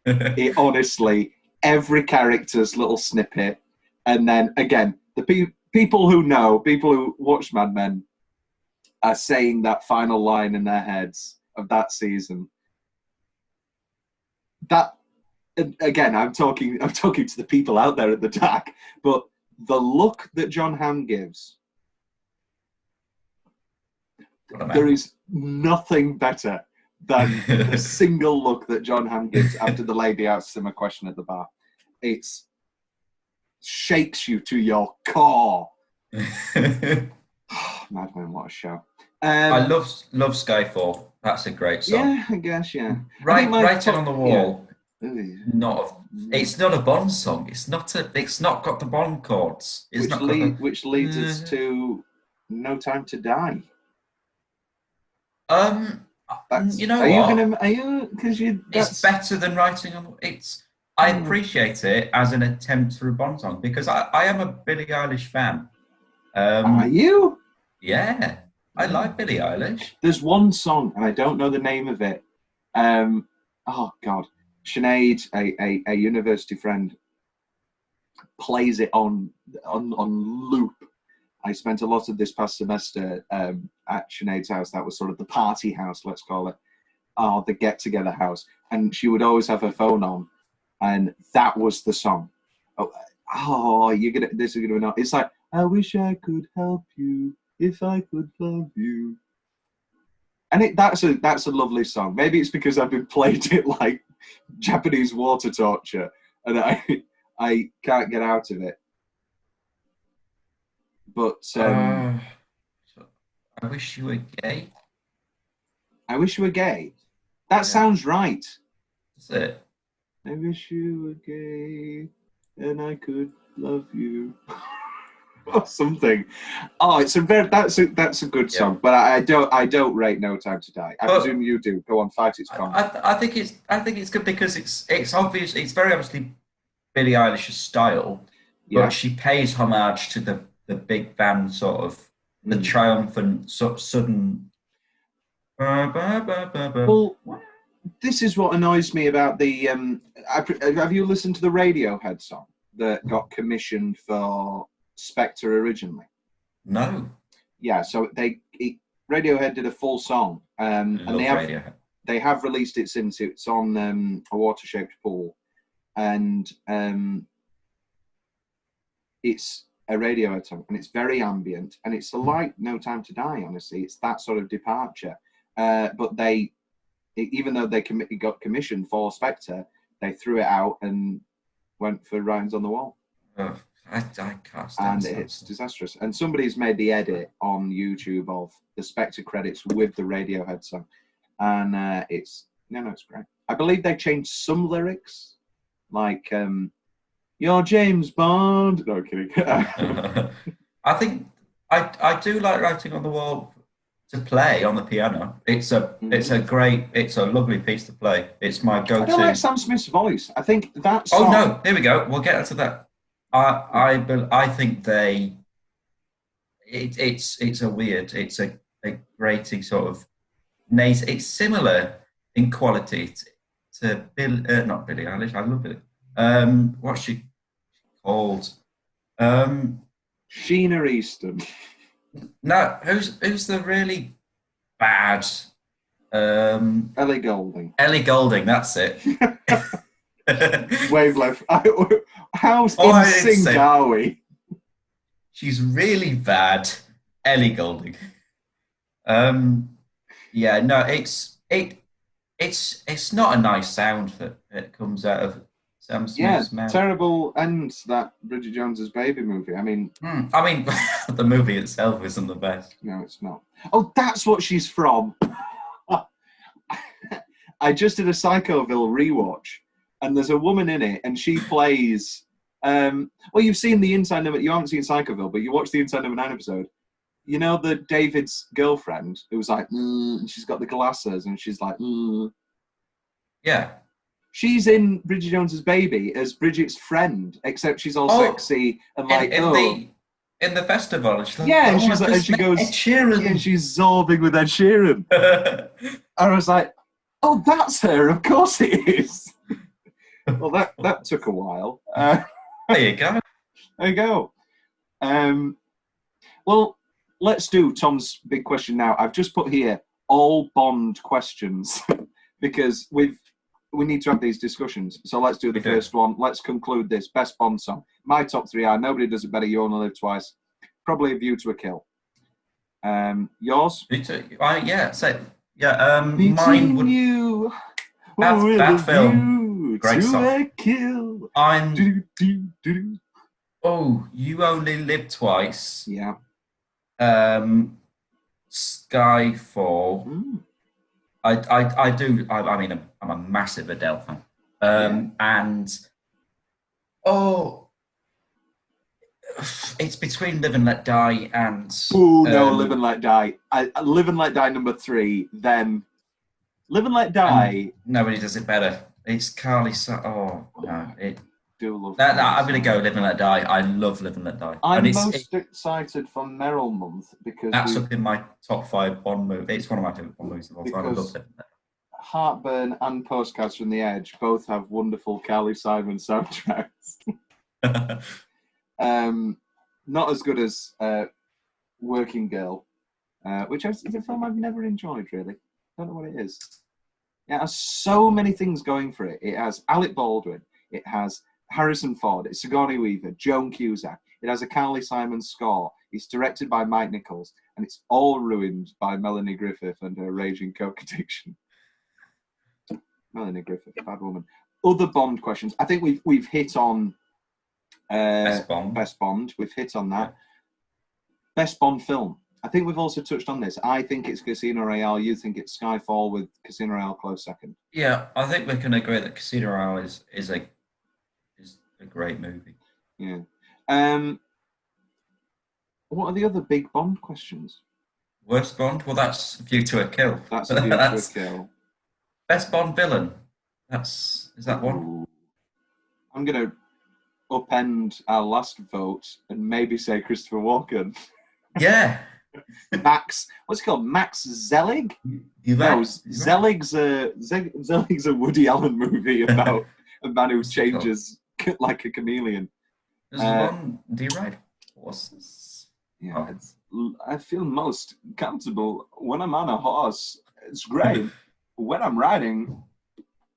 It honestly, every character's little snippet, and then again, the people who watch Mad Men are saying that final line in their heads of that season. That, again, I'm talking to the people out there at the dark, but the look that John Hamm gives, there is nothing better than the single look that John Hamm gives after the lady asks him a question at the bar. It shakes you to your core. Madman, what a show. I love Skyfall. That's a great song. Yeah, I guess, yeah. Writing on the Wall. Yeah. It's not a Bond song. It's not got the Bond chords. Which leads us to No Time to Die. You know it's better than Writing on the. I appreciate it as an attempt for a Bond song because I am a Billie Eilish fan. Are you? Yeah, I like Billie Eilish. There's one song, and I don't know the name of it. Oh God, Sinead, a university friend, plays it on loop. I spent a lot of this past semester at Sinead's house. That was sort of the party house, let's call it, the get-together house. And she would always have her phone on, and that was the song. This is gonna be not. It's like, I wish I could help you if I could love you. And that's a lovely song. Maybe it's because I've been played it like Japanese water torture, and I can't get out of it. But I wish you were gay. I wish you were gay. That sounds right. That's it. I wish you were gay and I could love you. Or something. Oh, that's a good song. But I don't rate No Time to Die. I presume you do. Go on, fight its con. I think it's good because it's obvious. It's very obviously Billie Eilish's style, but she pays homage to the big band sort of the triumphant sort of sudden. Well, this is what annoys me about the. Have you listened to the Radiohead song that got commissioned for Spectre originally? No. Yeah, so Radiohead did a full song, and they have released it since. It's on a water-shaped pool, and it's a Radiohead song, and it's very ambient, and it's like No Time to Die. Honestly, it's that sort of departure. But even though they got commissioned for Spectre, they threw it out and went for Writings on the Wall. I can't stand and it's disastrous. And somebody's made the edit on YouTube of the Spectre credits with the Radiohead song, and it's great. I believe they changed some lyrics, like "You're James Bond." No, I'm kidding. I think I do like Writing on the Wall to play on the piano. It's a lovely piece to play. It's my go-to. I don't like Sam Smith's voice. I think that song... Oh no, here we go. We'll get into that. I think it's a grating sort of nasal. It's similar in quality to not Billie Eilish. I love Billie. What's she called? Sheena Easton. No, who's the really bad? Ellie Goulding. Ellie Goulding, that's it. Wavelength. How in sync are we? She's really bad, Ellie Goulding. Yeah, no, it's not a nice sound that comes out of Sam Smith's mouth. Terrible ends that Bridget Jones's Baby movie. I mean, the movie itself isn't the best. No, it's not. Oh, that's what she's from. I just did a Psychoville rewatch, and there's a woman in it, and she plays. Well, you've seen the Inside Number. You haven't seen Psychoville, but you watched the Inside Number 9 episode. You know the David's girlfriend who was like, and she's got the glasses, and she's like, Yeah. She's in Bridget Jones's Baby as Bridget's friend, except she's all sexy and like, in the festival. And she's like, yeah, and oh, she's like, and she goes, Ed Sheeran. yeah, and she's zorbing with Ed Sheeran. And I was like, oh, that's her. Of course it is. Well, that took a while. There you go. There you go. Well, let's do Tom's big question now. I've just put here all Bond questions because we need to have these discussions. So let's do the first one. Let's conclude this. Best Bond song. My top 3 are Nobody Does It Better, You Only Live Twice, probably A View to a Kill. Yours? Mine would... You, that film. Great song. A kill. You Only Live Twice. Yeah. Skyfall. I mean, I'm a massive Adele fan. And it's between Live and Let Die and Live and Let Die. Live and Let Die number 3, then Live and Let Die. Nobody Does It Better. It's Carly. Do love that. I'm gonna go Live and Let Die. I love Live and Let Die. I'm most excited for Meryl Month because that's up in my top 5 Bond movie. It's one of my favorite Bond movies of all time. I love Live and Let Die. Heartburn and Postcards from the Edge both have wonderful Carly Simon soundtracks. Not as good as Working Girl, which is a film I've never enjoyed, really. Don't know what it is. It has so many things going for it. It has Alec Baldwin. It has Harrison Ford. It's Sigourney Weaver, Joan Cusack. It has a Carly Simon score. It's directed by Mike Nichols. And it's all ruined by Melanie Griffith and her raging coke addiction. Melanie Griffith, bad woman. Other Bond questions. I think we've hit on Best Bond. We've hit on that. Best Bond film. I think we've also touched on this. I think it's Casino Royale. You think it's Skyfall with Casino Royale close second. Yeah, I think we can agree that Casino Royale is a great movie. Yeah. What are the other big Bond questions? Worst Bond? Well, that's A View to a Kill. That's A View to a Kill. Best Bond villain? Is that one? I'm going to upend our last vote and maybe say Christopher Walken. Yeah. Max, what's it called? Max Zelig? Zelig's a Woody Allen movie about a man who changes like a chameleon. There's one. Do you ride horses? Yeah, I feel most comfortable when I'm on a horse. It's great. When I'm riding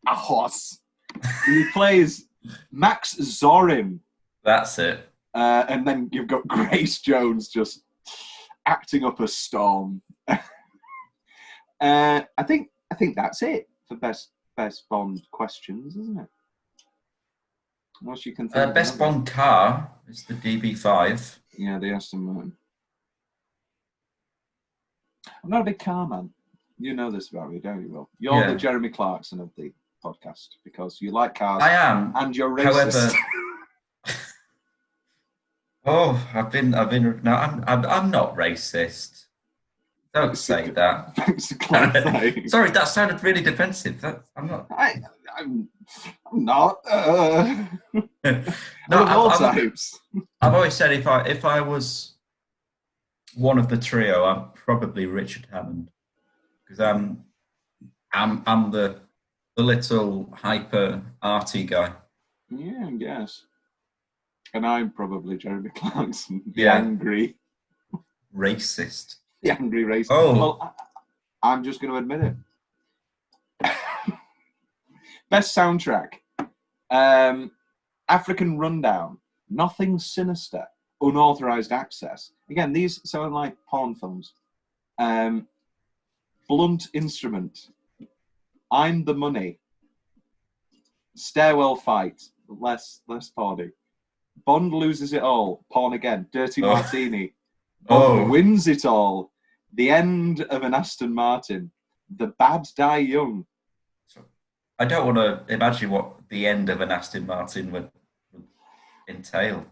a horse, he plays Max Zorin. That's it. And then you've got Grace Jones just acting up a storm. I think that's it for best Bond questions, isn't it? Unless you can think best Bond car is the DB5. Yeah, the Aston Martin. I'm not a big car man. You know this about me, don't you, Will? You're the Jeremy Clarkson of the podcast because you like cars. I am, and you're racist. However, I'm not racist. Don't say that. Thanks for clarifying. Sorry, that sounded really defensive. I'm not. I'm not. No, I've always said if I was one of the trio, I'm probably Richard Hammond because I'm the little hyper arty guy. Yeah, I guess. And I'm probably Jeremy Clarkson, the angry racist. The angry racist. Oh. Well, I'm just going to admit it. Best soundtrack. African Rundown. Nothing Sinister. Unauthorized Access. Again, these sound like porn films. Blunt Instrument. I'm the Money. Stairwell Fight. Less porny. Bond Loses It All. Porn again. Dirty Martini. Bond Wins It All. The End of an Aston Martin. The Bad Die Young. I don't want to imagine what the end of an Aston Martin would entail.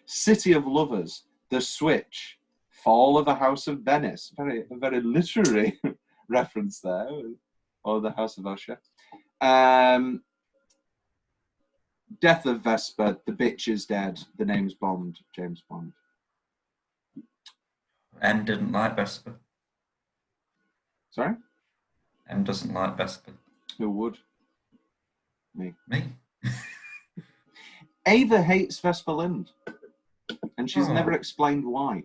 City of Lovers. The Switch. Fall of the House of Venice. A very literary reference there. or the House of Usher. Death of Vesper. The bitch is dead. The name's Bond. James Bond. M didn't like Vesper. Sorry? M doesn't like Vesper. Who would? Me. Me? Ava hates Vesper Lind, and she's Oh. never explained why.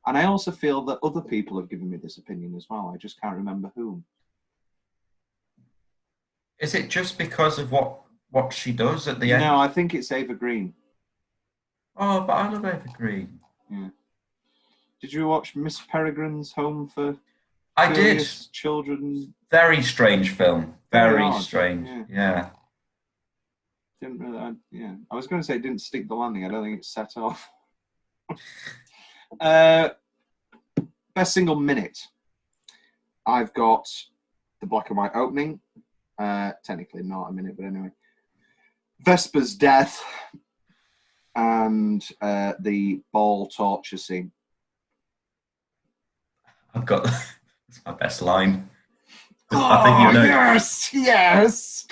And I also feel that other people have given me this opinion as well. I just can't remember whom. Is it just because of what she does at the end? No, I think it's Ava Green. Oh, but I love Ava Green. Yeah. Did you watch Miss Peregrine's Home for I did. Curious Children? Very strange film. Very Very odd, strange. yeah. Yeah. Didn't really. Yeah, I was going to say it didn't stick the landing. I don't think it set off. Best single minute. I've got the black and white opening. Technically not a minute, but anyway. Vesper's death and the ball torture scene. I've got that's my best line. Oh, I think you know. yes.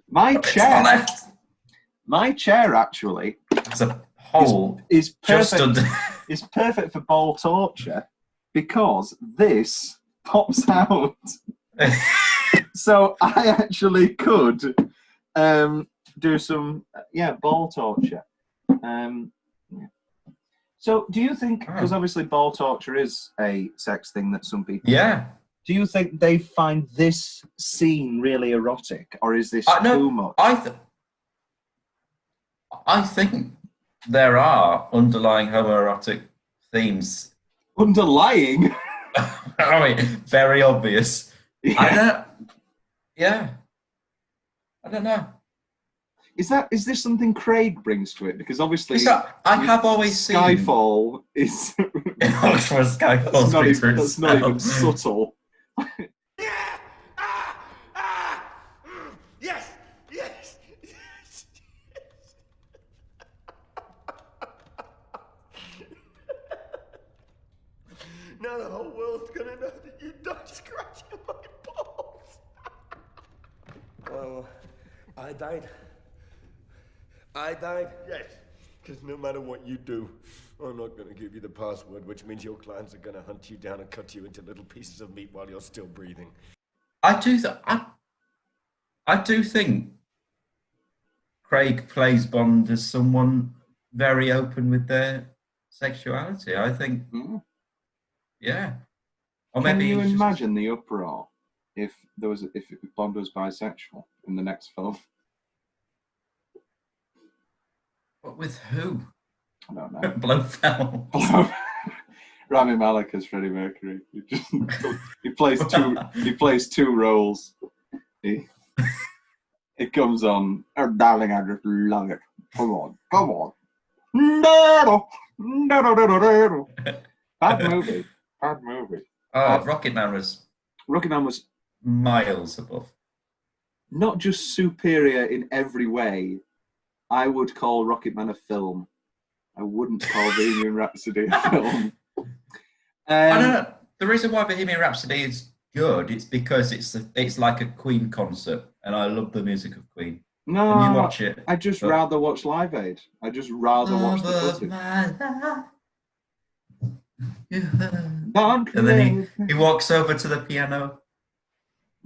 My It's chair. on left. My chair actually There's a hole is just perfect. under. Is perfect for ball torture because this pops out. So I actually could do some ball torture. Yeah. So do you think, because obviously ball torture is a sex thing that some people Yeah. do you think they find this scene really erotic, or is this too much? I think there are underlying homoerotic themes. Underlying? I mean, very obvious. Yeah. I don't know. Is this something Craig brings to it? Because obviously I have always seen Skyfall is Skyfall's that's not even subtle. Yes! Yes! Yes! Now the whole world's gonna know that you died scratching my balls. Well, I died. I died? Yes. Because no matter what you do, I'm not going to give you the password, which means your clients are going to hunt you down and cut you into little pieces of meat while you're still breathing. I do think Craig plays Bond as someone very open with their sexuality. I think, yeah. Or Can maybe you he's just- imagine the uproar if Bond was bisexual in the next film? But with who? I don't know. Blofeld. Rami Malek as Freddie Mercury. He plays two roles. It comes on. Oh, darling, I just love it. Come on. No. Bad movie. Rocketman was miles above. Not just superior in every way. I would call Rocketman a film. I wouldn't call Bohemian Rhapsody a film. I don't know. The reason why Bohemian Rhapsody is good, it's because it's like a Queen concert, and I love the music of Queen. No, when you watch it. I just But- rather watch Live Aid. I just rather watch the Love of footage. my life, you heard. Don't And then live. he walks over to the piano.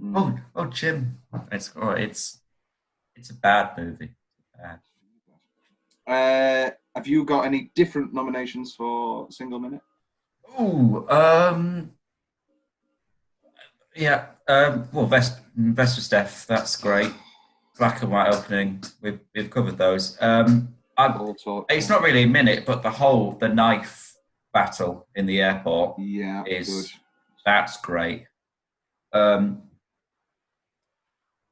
Mm. Oh, Jim. It's a bad movie. Bad. Have you got any different nominations for Single Minute? Yeah. Well, Vesper's Death. That's great. Black and white opening. We've covered those. It's not really a minute, but the knife battle in the airport. Yeah, good. That's great.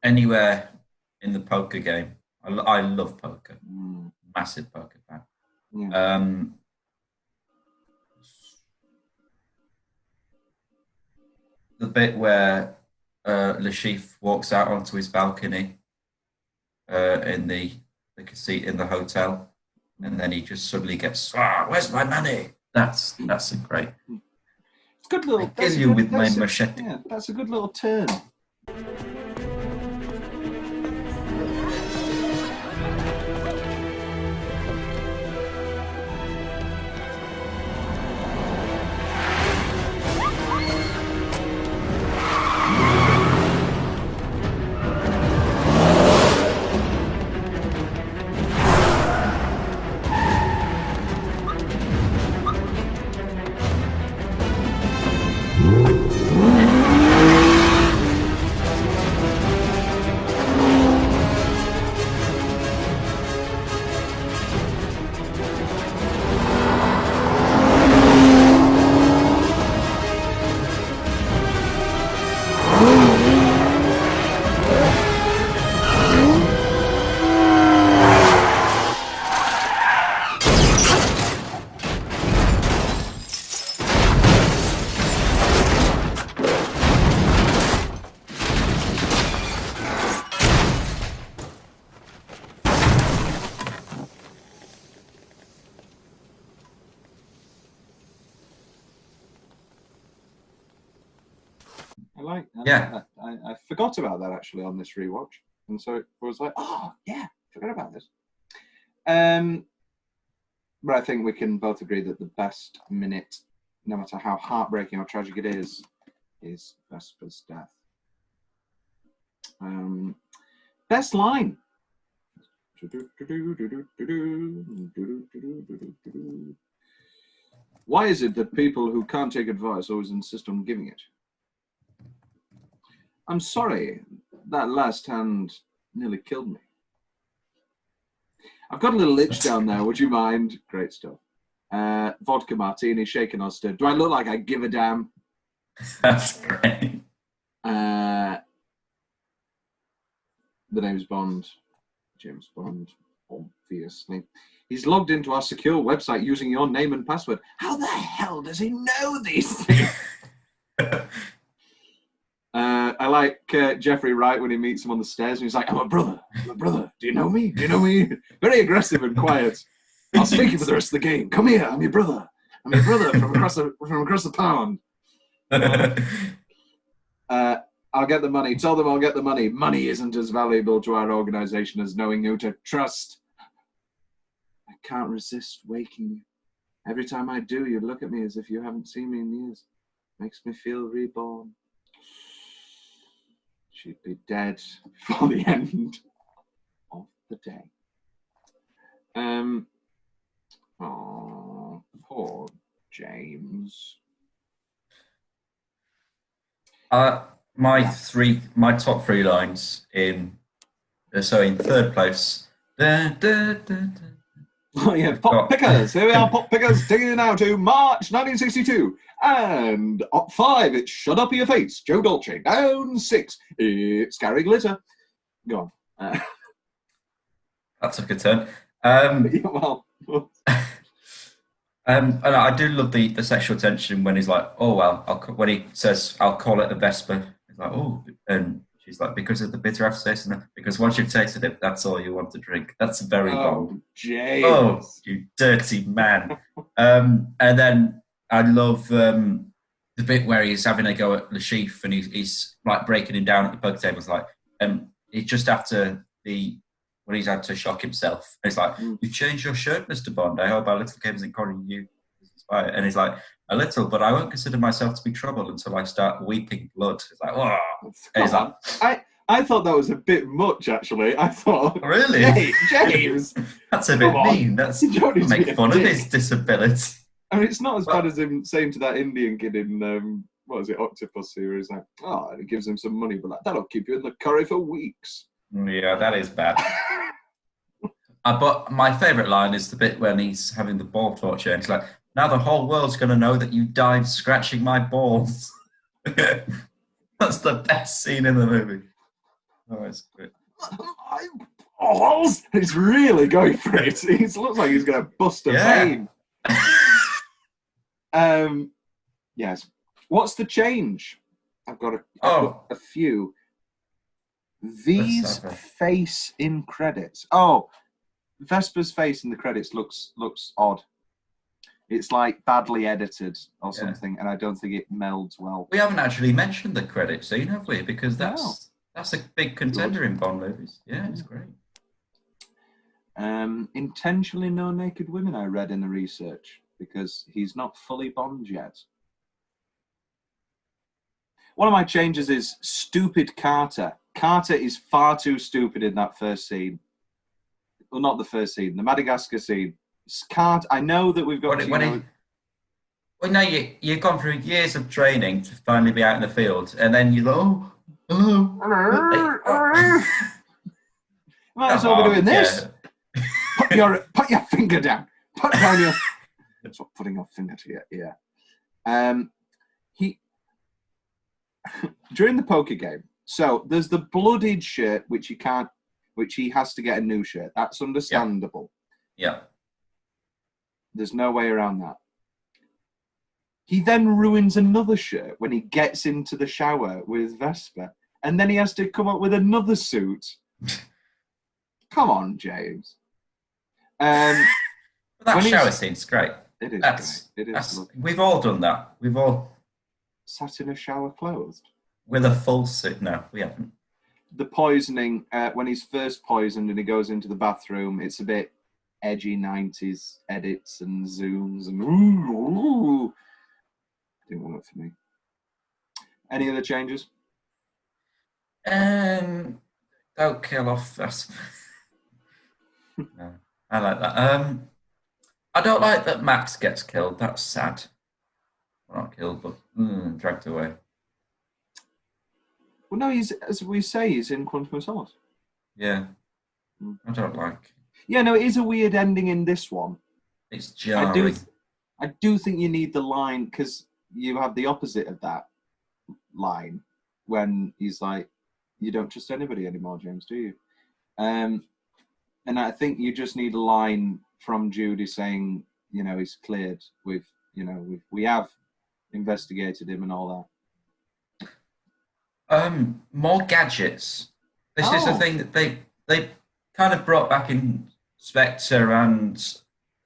Anywhere in the poker game. I love poker. Massive poker fan. Yeah. The bit where Le Chiffre walks out onto his balcony in the seat in the hotel, and then he just suddenly gets, where's my money? That's a great. It's good little. Kill you with my machete. Yeah, that's a good little turn. I forgot about that actually on this rewatch, and so it was like, oh yeah, forgot about this. But I think we can both agree that the best minute, no matter how heartbreaking or tragic it is Vesper's death. Best line. Why is it that people who can't take advice always insist on giving it? I'm sorry, that last hand nearly killed me. I've got a little itch down there, would you mind? Great stuff. Vodka martini, shaken or stirred. Do I look like I give a damn? That's great. The name's Bond. James Bond, obviously. He's logged into our secure website using your name and password. How the hell does he know these things? I like Jeffrey Wright when he meets him on the stairs and he's like, I'm a brother. Do you know me? Very aggressive and quiet. I'll speak you for the rest of the game. Come here, I'm your brother from across the pond. I'll get the money. Tell them I'll get the money. Money isn't as valuable to our organization as knowing who to trust. I can't resist waking you. Every time I do, you look at me as if you haven't seen me in years. Makes me feel reborn. She'd be dead before the end of the day. Oh, poor James. My top three lines in third place. Oh yeah, Pop Pickers. Here we are, Pop Pickers, taking you now to March 1962. And up 5, it's Shut Up Your Face, Joe Dolce. Down 6, it's Gary Glitter. Go on. That took a turn. Well. And I do love the sexual tension when he's like, oh well, when he says, I'll call it a Vesper. He's like, oh, and she's like, because of the bitter aftertaste, and because once you've tasted it, that's all you want to drink. That's very Bond. James. Oh, you dirty man. And then I love the bit where he's having a go at Le Chiffre and he's like breaking him down at the poker table. It's like, he's just after the when he's had to shock himself. And he's like, "You changed your shirt, Mr. Bond. I hope our little game isn't calling you." And he's like, "A little, but I won't consider myself to be trouble until I start weeping blood." It's like, "Oh." And he's like, I thought that was a bit much, actually. I thought, "Really, hey, James, that's a bit mean. That's you don't need to make be a fun of dick." his disability." I mean, it's not as bad as him saying to that Indian kid in what was it, Octopus, where he's like, "Oh," and he gives him some money, but like, "That'll keep you in the curry for weeks." Yeah, that is bad. But my favourite line is the bit when he's having the ball torture, and he's like, "Now the whole world's going to know that you died scratching my balls." That's the best scene in the movie. Oh, it's great. My balls! He's really going for it. It looks like he's going to bust a vein. Yes. What's the change? I've got a few. These face in credits. Oh, Vesper's face in the credits looks odd. It's like badly edited or something, and I don't think it melds well. We haven't actually mentioned the credit scene, have we? Because that's a big contender in Bond movies. Yeah, it's great. Intentionally no naked women, I read in the research, because he's not fully Bond yet. One of my changes is stupid Carter. Carter is far too stupid in that first scene. Well, not the first scene, the Madagascar scene. Carter, I know that we've got Well, no, you've gone through years of training to finally be out in the field, and then you go, "Oh, hello." Might as well be doing this. Yeah. Put your finger down. Put down your. That's what putting your finger to your ear. He during the poker game. So there's the bloodied shirt, which he has to get a new shirt. That's understandable. Yeah. There's no way around that. He then ruins another shirt when he gets into the shower with Vesper, and then he has to come up with another suit. Come on, James. That shower scene's great. It is. It is. We've all done that. We've all sat in a shower clothed with a full suit. No, we haven't. The poisoning, when he's first poisoned and he goes into the bathroom, it's a bit edgy 90s edits and zooms and ooh. Didn't work for me. Any other changes? Don't kill off Vesper. No, I like that. I don't like that Max gets killed. That's sad. Well, not killed, but dragged away. Well, no, as we say, he's in Quantum of Solace. Yeah. I don't like. Yeah, no, it is a weird ending in this one. It's jarring. I do think you need the line, because you have the opposite of that line when he's like, "You don't trust anybody anymore, James, do you?" And I think you just need a line from Judy saying, he's cleared. We have investigated him and all that. More gadgets. This is a thing that they kind of brought back in Spectre and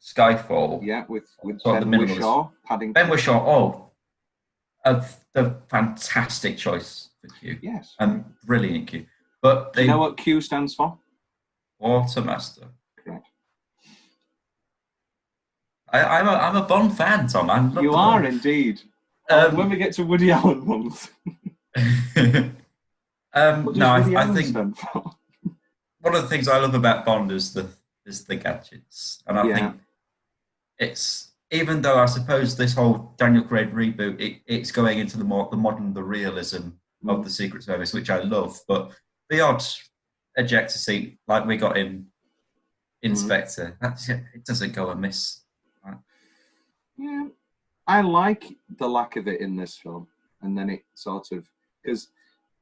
Skyfall. Yeah, with Ben Whishaw, Paddington. Ben Whishaw, the fantastic choice for Q. Yes. Brilliant Q. But do you know what Q stands for? Quartermaster. Correct. I'm a Bond fan, Tom. You are indeed. When we get to Woody Allen month. I think one of the things I love about Bond is the gadgets, and I think it's, even though I suppose this whole Daniel Craig reboot, it's going into the modern, the realism of the Secret Service, which I love, but the odd ejector seat like we got in Spectre, it doesn't go amiss. Right? Yeah, I like the lack of it in this film, and then it sort of, because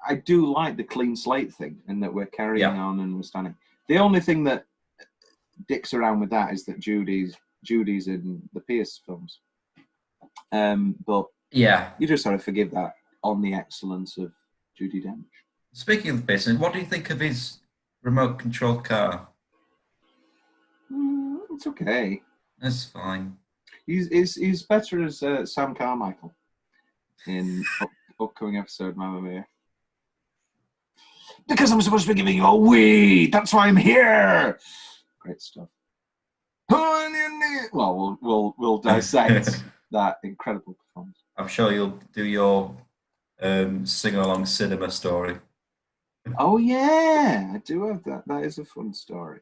I do like the clean slate thing, and that we're carrying on and we're standing. The only thing that dicks around with that is that Judy's in the Pierce films, but you just sort of forgive that on the excellence of Judi Dench. Speaking of business, what do you think of his remote control car? It's okay. That's fine. He's better as Sam Carmichael in upcoming episode, Mamma Mia. Because I'm supposed to be giving you a wee. That's why I'm here. Great stuff. Well, we'll dissect that incredible performance. I'm sure you'll do your sing-along cinema story. Oh yeah, I do have that. That is a fun story.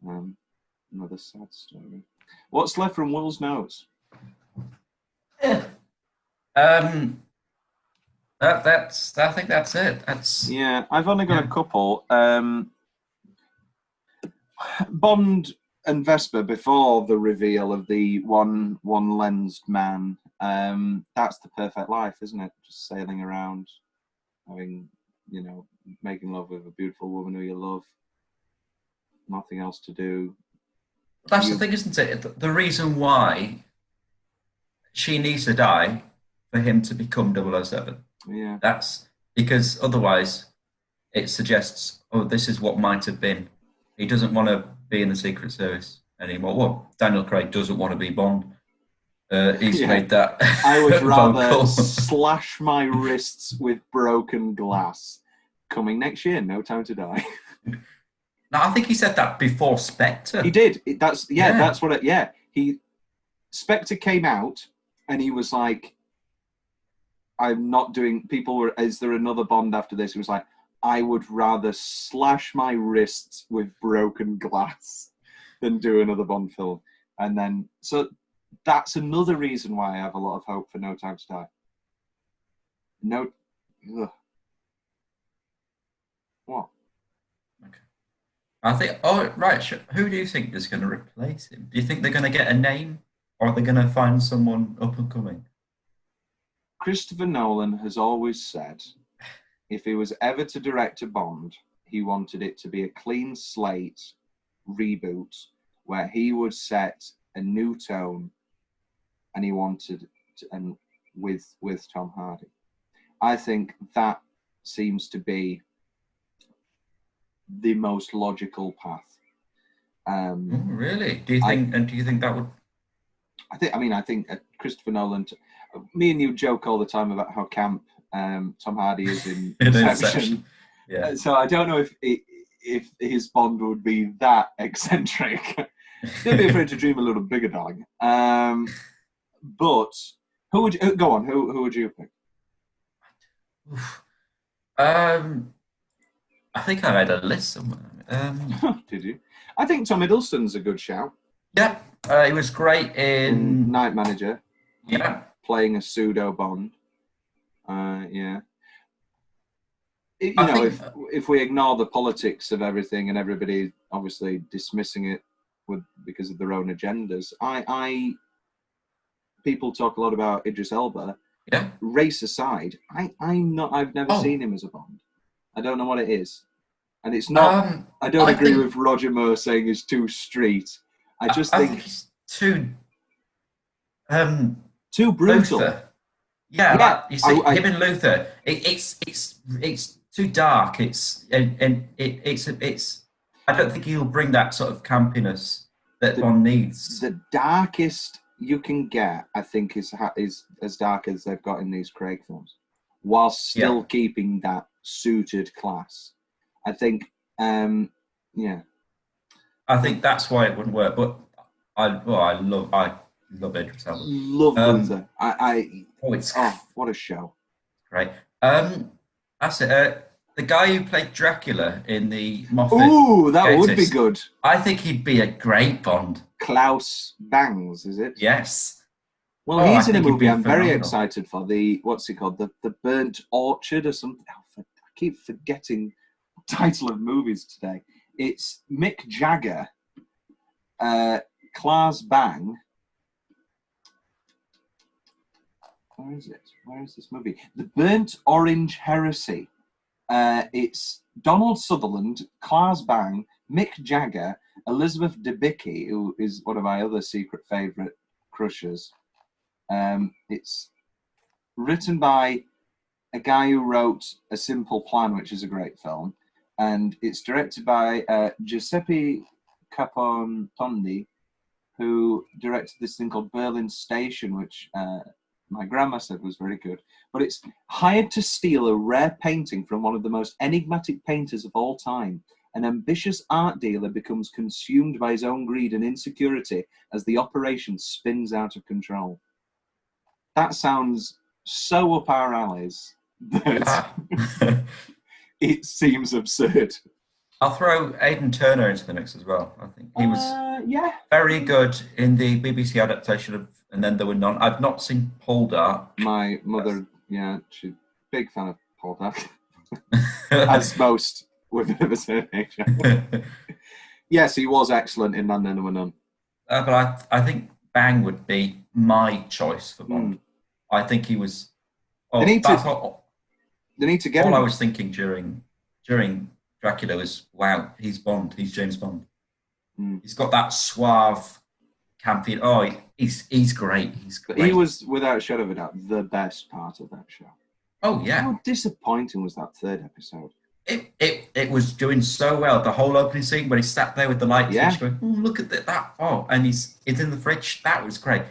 Another sad story. What's left from Will's nose? That's. I think that's it. That's. Yeah, I've only got a couple. Bond and Vesper before the reveal of the one-lensed man. That's the perfect life, isn't it? Just sailing around, having, making love with a beautiful woman who you love. Nothing else to do. That's the thing, isn't it? The reason why she needs to die for him to become 007. Yeah. That's because otherwise it suggests, oh, this is what might have been. He doesn't want to be in the Secret Service anymore. Well, Daniel Craig doesn't want to be Bond. He's made that. I would rather vocal. slash my wrists with broken glass. Coming next year, No Time to Die. No, I think he said that before Spectre. He did. That's what it. Spectre came out, and he was like, "I'm not doing." People were, "Is there another Bond after this?" He was like, "I would rather slash my wrists with broken glass than do another Bond film." And then, so that's another reason why I have a lot of hope for No Time to Die. What? Okay. I think. Oh, right. Who do you think is going to replace him? Do you think they're going to get a name, or are they going to find someone up and coming? Christopher Nolan has always said, if he was ever to direct a Bond, he wanted it to be a clean slate reboot where he would set a new tone, and he wanted to, with Tom Hardy. I think that seems to be the most logical path. Really? Do you think? And do you think that would? I think Christopher Nolan. Me and you joke all the time about how camp Tom Hardy is in Inception. Yeah. So I don't know if his Bond would be that eccentric. Don't be afraid to dream a little bigger, darling. But who would you, go on? Who would you pick? I think I read a list somewhere. Did you? I think Tom Hiddleston's a good shout. Yeah, he was great in Night Manager. Yeah, playing a pseudo Bond. Yeah. If we ignore the politics of everything and everybody obviously dismissing it because of their own agendas, people talk a lot about Idris Elba. Yeah. Race aside, I've never seen him as a Bond. I don't know what it is. And it's not, I don't agree with Roger Moore saying he's too street. I think he's too brutal. Luther. Yeah. You see, him and Luther, it's too dark. It's I don't think he'll bring that sort of campiness that Bond needs. The darkest you can get, I think, is as dark as they've got in these Craig films, while still keeping that suited class. I think, I think that's why it wouldn't work. But I love Idris Elba. Love Luther. What a show! Great. That's it. The guy who played Dracula in the Moffat. Ooh, that would be good. I think he'd be a great Bond. Klaus Bangs, is it? Yes. Well, he's in a movie I'm very excited for. What's it called? The Burnt Orchard or something. I keep forgetting the title of movies today. It's Mick Jagger, Klaus Bang. Where is it? Where is this movie? The Burnt Orange Heresy. It's Donald Sutherland, Klaus Bang, Mick Jagger, Elizabeth Debicki, who is one of my other secret favourite crushes. It's written by a guy who wrote A Simple Plan, which is a great film, and it's directed by Giuseppe Capontondi, who directed this thing called Berlin Station, which my grandma said was very good. But it's hired to steal a rare painting from one of the most enigmatic painters of all time. An ambitious art dealer becomes consumed by his own greed and insecurity as the operation spins out of control. That sounds so up our alleys that it seems absurd. I'll throw Aidan Turner into the mix as well. I think he was very good in the BBC adaptation of And Then There Were None. I've not seen Poldark. My mother, she's a big fan of Poldark, as most women of a certain age. Yes, he was excellent in And Then There Were None. But I think Bang would be my choice for Bond. I think he was. They need to get him. All I was thinking during Dracula was, wow, he's Bond. He's James Bond. He's got that suave, campy. Oh, he's great. He's great. He was, without a shadow of a doubt, the best part of that show. Oh yeah. How disappointing was that third episode? It was doing so well. The whole opening scene when he sat there with the light switch going, oh, look at that. Oh, and he's in the fridge. That was great.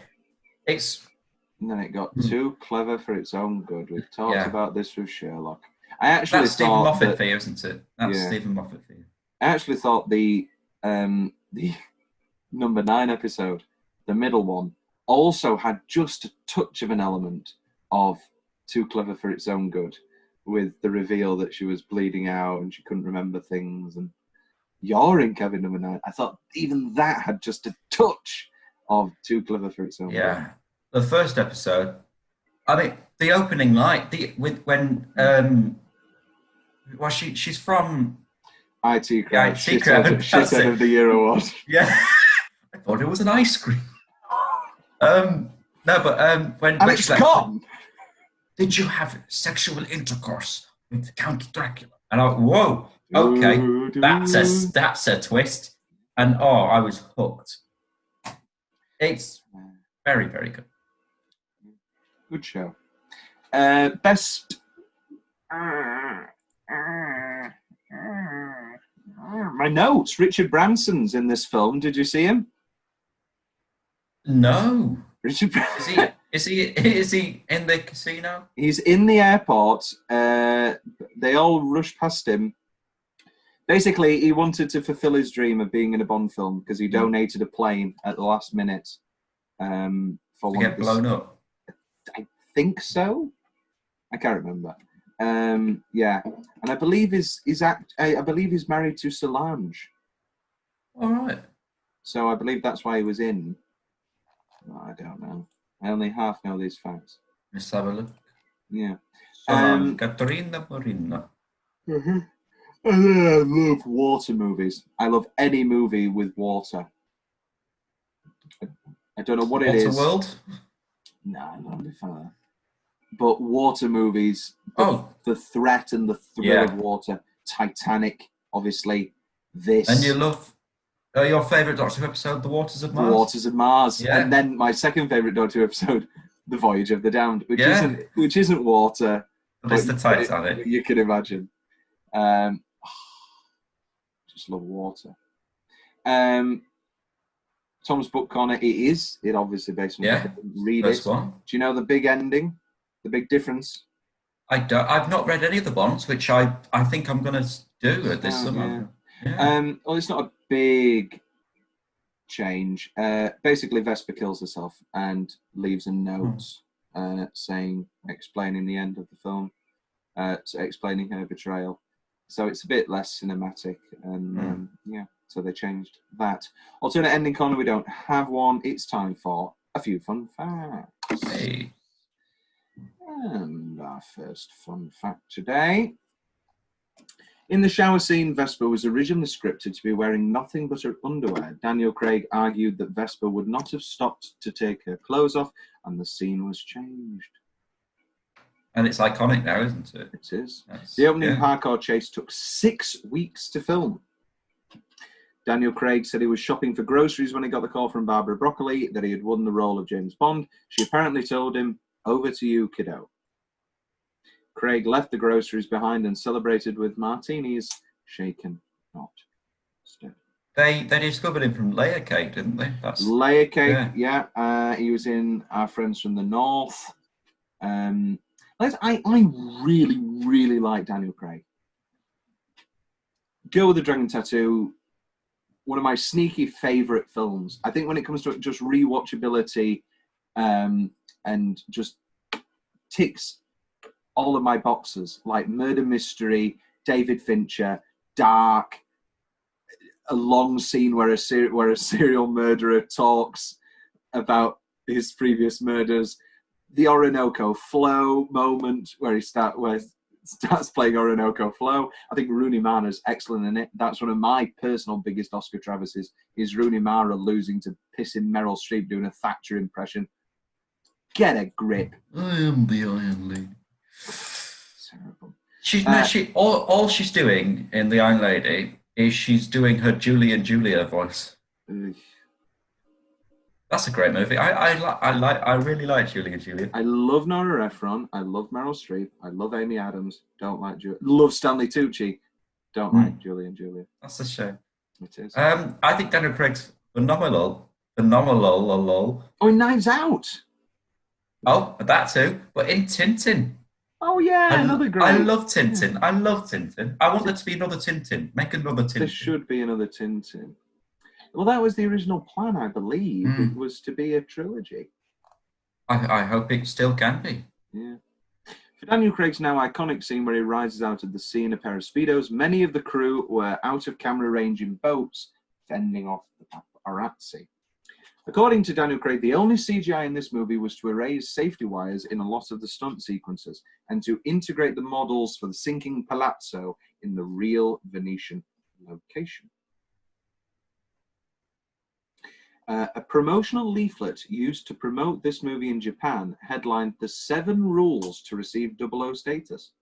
And then it got too clever for its own good. We've talked about this with Sherlock. That's Stephen Moffat for you, isn't it? That's Stephen Moffat for you. I actually thought the number 9 episode, the middle one, also had just a touch of an element of too clever for its own good, with the reveal that she was bleeding out and she couldn't remember things. And you're in Kevin number 9. I thought even that had just a touch of too clever for its own good. Yeah. The first episode, I mean, the opening night, she's from IT Crowd. IT She said of the Year award. Yeah, I thought it was an ice cream. When and it's gone. Did you have sexual intercourse with Count Dracula? And I went, whoa, okay, that's a twist. And I was hooked. It's very, very good. Good show. Best. My notes. Richard Branson's in this film. Did you see him? No. Richard. Is he in the casino? He's in the airport. They all rush past him. Basically, he wanted to fulfill his dream of being in a Bond film because he donated a plane at the last minute. For to get blown up. I think so. I can't remember. And I believe I believe he's married to Solange. All right. So I believe that's why he was in. Oh, I don't know. I only half know these facts. Let's have a look. Yeah. Solange, Katerina Marina. Mm-hmm. I love water movies. I love any movie with water. I don't know what it is. Waterworld? No, I'm not a big fan of that. But water movies, the threat and the thrill of water. Titanic, obviously. This. And you love your favourite Doctor Who episode, The Waters of Mars? The Waters of Mars. Yeah. And then my second favourite Doctor Who episode, The Voyage of the Damned, which isn't water. But it's the Titanic. You can imagine. Just love water. Tom's book corner. It obviously based on read first it. One. Do you know the big ending? The big difference? I've not read any of the Bonds, which I think I'm going to do at this summer. Yeah. Well, it's not a big change. Basically, Vesper kills herself and leaves a note explaining the end of the film, explaining her betrayal. So it's a bit less cinematic, and so they changed that. Alternate ending corner, we don't have one. It's time for a few fun facts. Hey. And our first fun fact today. In the shower scene, Vesper was originally scripted to be wearing nothing but her underwear. Daniel Craig argued that Vesper would not have stopped to take her clothes off, and the scene was changed. And it's iconic now, isn't it? It is. The opening parkour chase took 6 weeks to film. Daniel Craig said he was shopping for groceries when he got the call from Barbara Broccoli that he had won the role of James Bond. She apparently told him, "Over to you, kiddo." Craig left the groceries behind and celebrated with martinis, shaken, not stirred. They discovered him from Layer Cake, didn't they? Layer Cake, yeah. He was in Our Friends from the North. I really, really like Daniel Craig. Girl with the Dragon Tattoo, one of my sneaky favourite films. I think when it comes to just rewatchability, and just ticks all of my boxes, like murder mystery, David Fincher, dark, a long scene where a serial murderer talks about his previous murders, the Orinoco Flow moment where starts playing Orinoco Flow. I think Rooney Mara's excellent in it. That's one of my personal biggest Oscar Travises, is Rooney Mara losing to pissing Meryl Streep doing a Thatcher impression. Get a grip. I am the Iron Lady. Terrible. All she's doing in the Iron Lady is she's doing her Julia voice. Ugh. That's a great movie. I really like Julia. I love Nora Ephron. I love Meryl Streep. I love Amy Adams. Don't like love Stanley Tucci. Don't like Julia. That's a shame. It is. I think Daniel Craig's phenomenal. Oh, in Knives Out. Oh, that too. But in Tintin. Oh yeah, another great. I love Tintin. I love Tintin. I want there to be another Tintin. Make another Tintin. There should be another Tintin. Well, that was the original plan, I believe. It was to be a trilogy. I hope it still can be. Yeah. For Daniel Craig's now iconic scene where he rises out of the sea in a pair of Speedos, many of the crew were out of camera range in boats, fending off the paparazzi. According to Daniel Craig, the only CGI in this movie was to erase safety wires in a lot of the stunt sequences and to integrate the models for the sinking palazzo in the real Venetian location. A promotional leaflet used to promote this movie in Japan headlined the 7 rules to receive 00 status.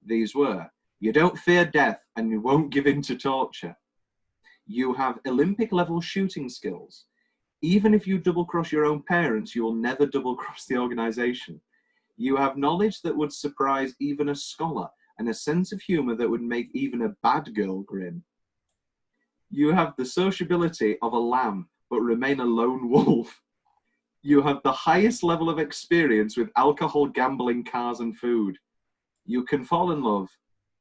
These were: you don't fear death and you won't give in to torture. You have Olympic-level shooting skills. Even if you double-cross your own parents, you will never double-cross the organization. You have knowledge that would surprise even a scholar and a sense of humor that would make even a bad girl grin. You have the sociability of a lamb, but remain a lone wolf. You have the highest level of experience with alcohol, gambling, cars, and food. You can fall in love,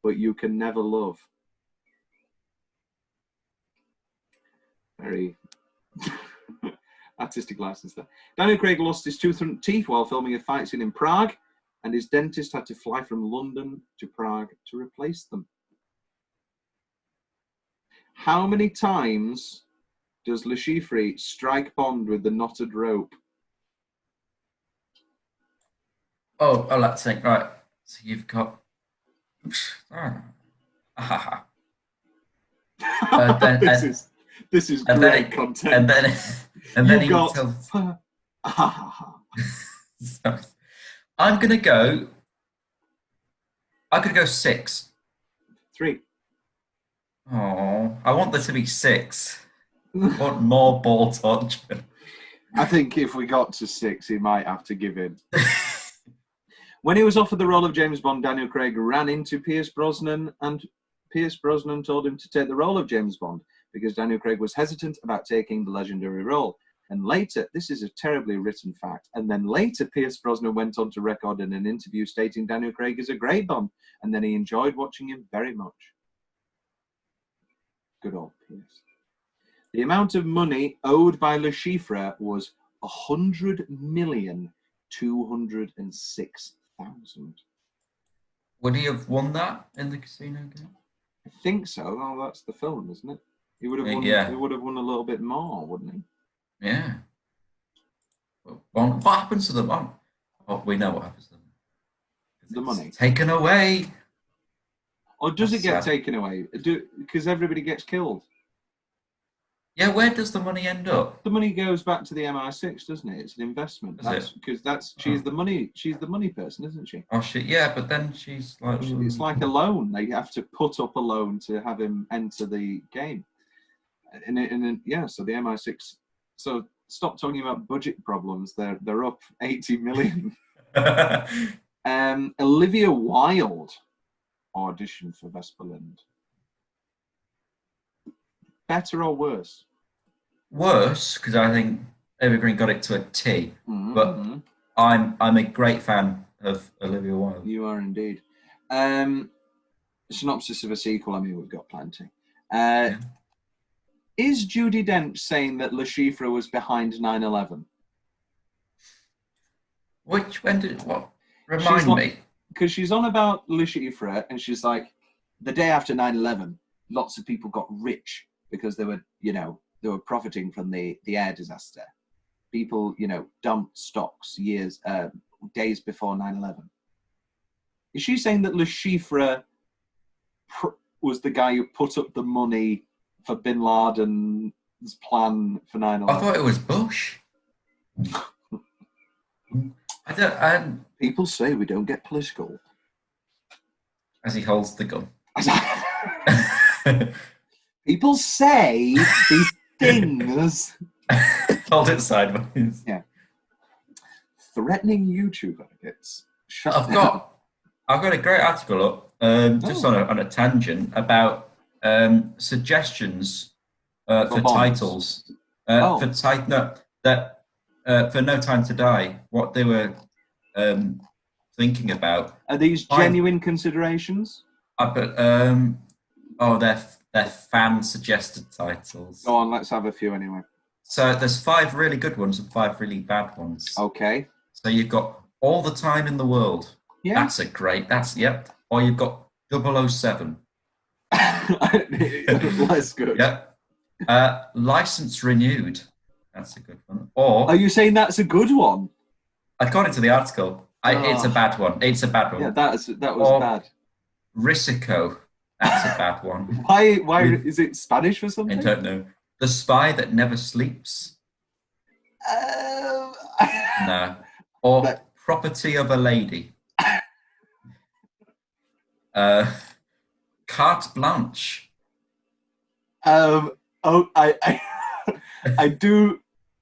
but you can never love. Very artistic license there. Daniel Craig lost his teeth while filming a fight scene in Prague, and his dentist had to fly from London to Prague to replace them. How many times does Le Chiffre strike Bond with the knotted rope? Oh, let's think. Right. So you've got. This is great content. And then he tells. I'm gonna go 6. 3. Oh, I want there to be 6. I want more ball torture. I think if we got to 6, he might have to give in. When he was offered the role of James Bond, Daniel Craig ran into Pierce Brosnan, and Pierce Brosnan told him to take the role of James Bond because Daniel Craig was hesitant about taking the legendary role. And later, this is a terribly written fact, and then later Pierce Brosnan went on to record in an interview stating Daniel Craig is a great Bond, and then he enjoyed watching him very much. Good old Pierce. The amount of money owed by Le Chiffre was 100,206,000. Would he have won that in the casino game? I think so. Oh, that's the film, isn't it? He would have won. Yeah. He would have won a little bit more, wouldn't he? Yeah. What happens to them? Oh, we know what happens to them. The money taken away. Or does That's it get sad. taken away? Because everybody gets killed. Yeah, where does the money end up? The money goes back to the MI6, doesn't it? It's an investment. She's the money. She's the money person, isn't she? Oh shit! Yeah, but then she's like. It's like a loan. They have to put up a loan to have him enter the game. So the MI6. So stop talking about budget problems. They're up 80 million. Olivia Wilde auditioned for Vesper Lynd. Better or worse? Worse, because I think Eva Green got it to a T. Mm-hmm. But I'm a great fan of Olivia Wilde. You are indeed. Synopsis of a sequel. I mean, we've got plenty. Is Judi Dench saying that Le Chiffre was behind 9/11? What? Remind me. Because she's on about Le Chiffre, and she's like, the day after 9/11, lots of people got rich because they were profiting from the air disaster. People, dumped stocks days before 9/11. Is she saying that Le Chiffre was the guy who put up the money for Bin Laden's plan for 9/11? I thought it was Bush. I don't. People say we don't get political. As he holds the gun. People say these things. Hold it sideways. Yeah. Threatening YouTube edits. I've got a great article up, just on a tangent about suggestions for titles. For No Time to Die. What they were thinking about. Are these genuine considerations? They're fan suggested titles. Go on, let's have a few anyway. So there's 5 really good ones and 5 really bad ones. Okay. So you've got All the Time in the World. Yeah. Yep. Or you've got 007. That's good. Yep. License Renewed. That's a good one. Or are you saying that's a good one? According to the article, it's a bad one. It's a bad one. Yeah, that was bad. Risico. That's a bad one. Why is it Spanish for something? I don't know. The Spy That Never Sleeps. No. Or Property of a Lady. Carte Blanche. I do.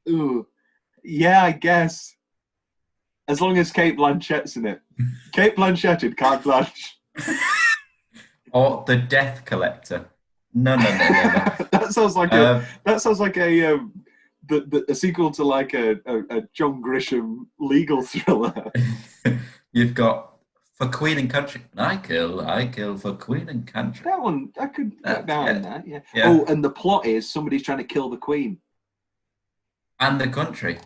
Ooh, yeah, I guess. As long as Kate Blanchett's in it. Kate Blanchett in Carte Blanche. Or The Death Collector. No. That sounds like a sequel to like a John Grisham legal thriller. You've got For Queen and Country. I kill for Queen and Country. That one, I could get down that. Yeah. Yeah. Oh, and the plot is somebody's trying to kill the Queen. And the Country.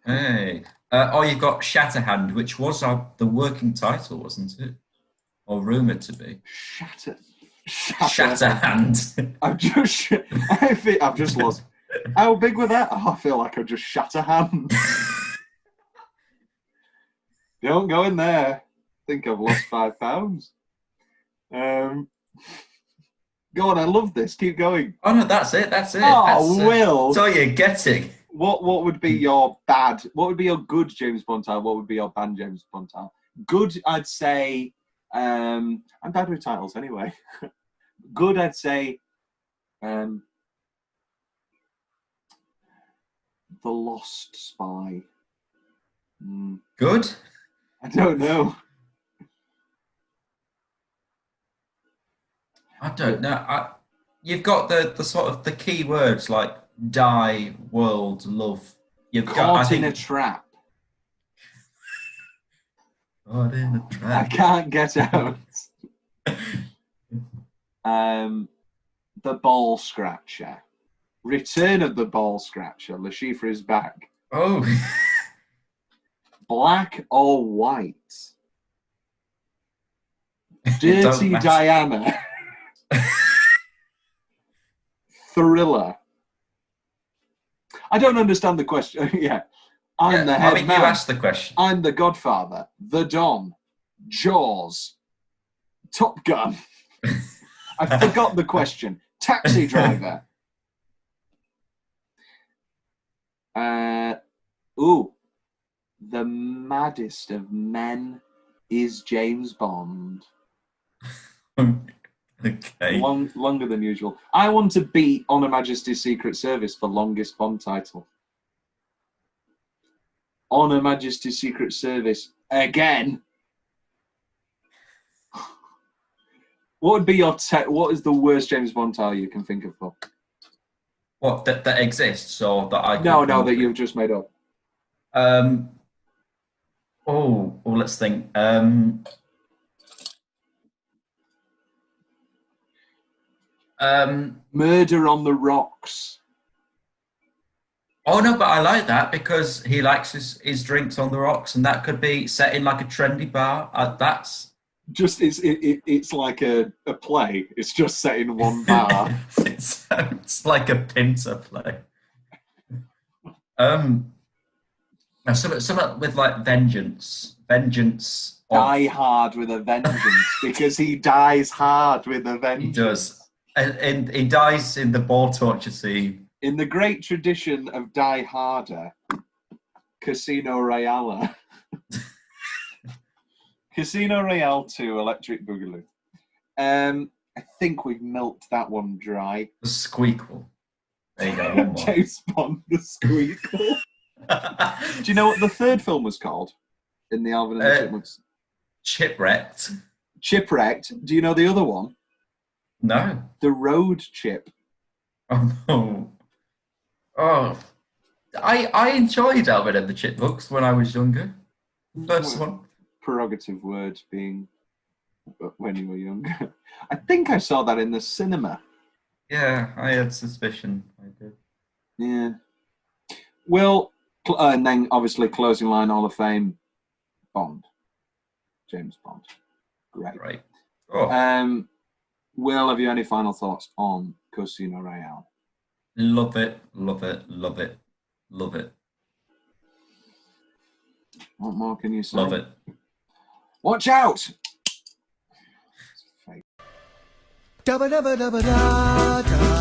Hey. Or you've got Shatterhand, which was the working title, wasn't it? Or rumoured to be. Shatterhand. I've just lost. How big were that? Oh, I feel like I just shat a hand. Don't go in there. I think I've lost 5 pounds. Go on, I love this. Keep going. Oh no, that's it. Oh, Will. That's all you're getting. What would be your bad? What would be your good James Bond title? What would be your bad James Bond title? Good, I'd say. I'm bad with titles anyway. Good, I'd say. The Lost Spy. Good. I don't know. I don't know. You've got the sort of the key words like die, world, love. You've Caught in a trap. Caught in a trap. I can't get out. The Ball Scratcher. Return of the Ball Scratcher. Le Chiffre is back. Oh. Black or White? Dirty Diana. Thriller. I don't understand the question. Yeah. I'm the head man. You asked the question. I'm the Godfather. The Don. Jaws. Top Gun. I forgot the question. Taxi Driver. The maddest of men is James Bond. Okay. Longer than usual. I want to beat On Her Majesty's Secret Service for longest Bond title. On Her Majesty's Secret Service again. What would be your what is the worst James Bond title you can think of, Bob? What that exists or that I? No, that you've just made up. Let's think. Murder on the Rocks. Oh no, but I like that because he likes his drinks on the rocks, and that could be set in like a trendy bar. That's Just it's like a play. It's just set in one bar. It sounds like a pincer play. Something with like vengeance. Die hard with a vengeance, because he dies hard with a vengeance. He does, and he dies in the ball torture scene. In the great tradition of Die Harder, Casino Royale. Casino Royale 2, Electric Boogaloo. I think we've milked that one dry. The Squeakle. There you go. One more. James Bond, the Squeakle. Do you know what the third film was called in the Alvin and the Chipmunks? Chipwrecked. Chipwrecked. Do you know the other one? No. The Road Chip. Oh no. Oh, I enjoyed Alvin and the Chipmunks when I was younger. The first one. Prerogative word being when you were younger. I think I saw that in the cinema. Yeah, I had suspicion. I did. Yeah. Well, and then obviously closing line, Hall of Fame, Bond. James Bond. Great. Right. Oh. Will, have you any final thoughts on Casino Royale? Love it, love it, love it, love it. What more can you say? Love it. Watch out! Da ba da ba da ba da da.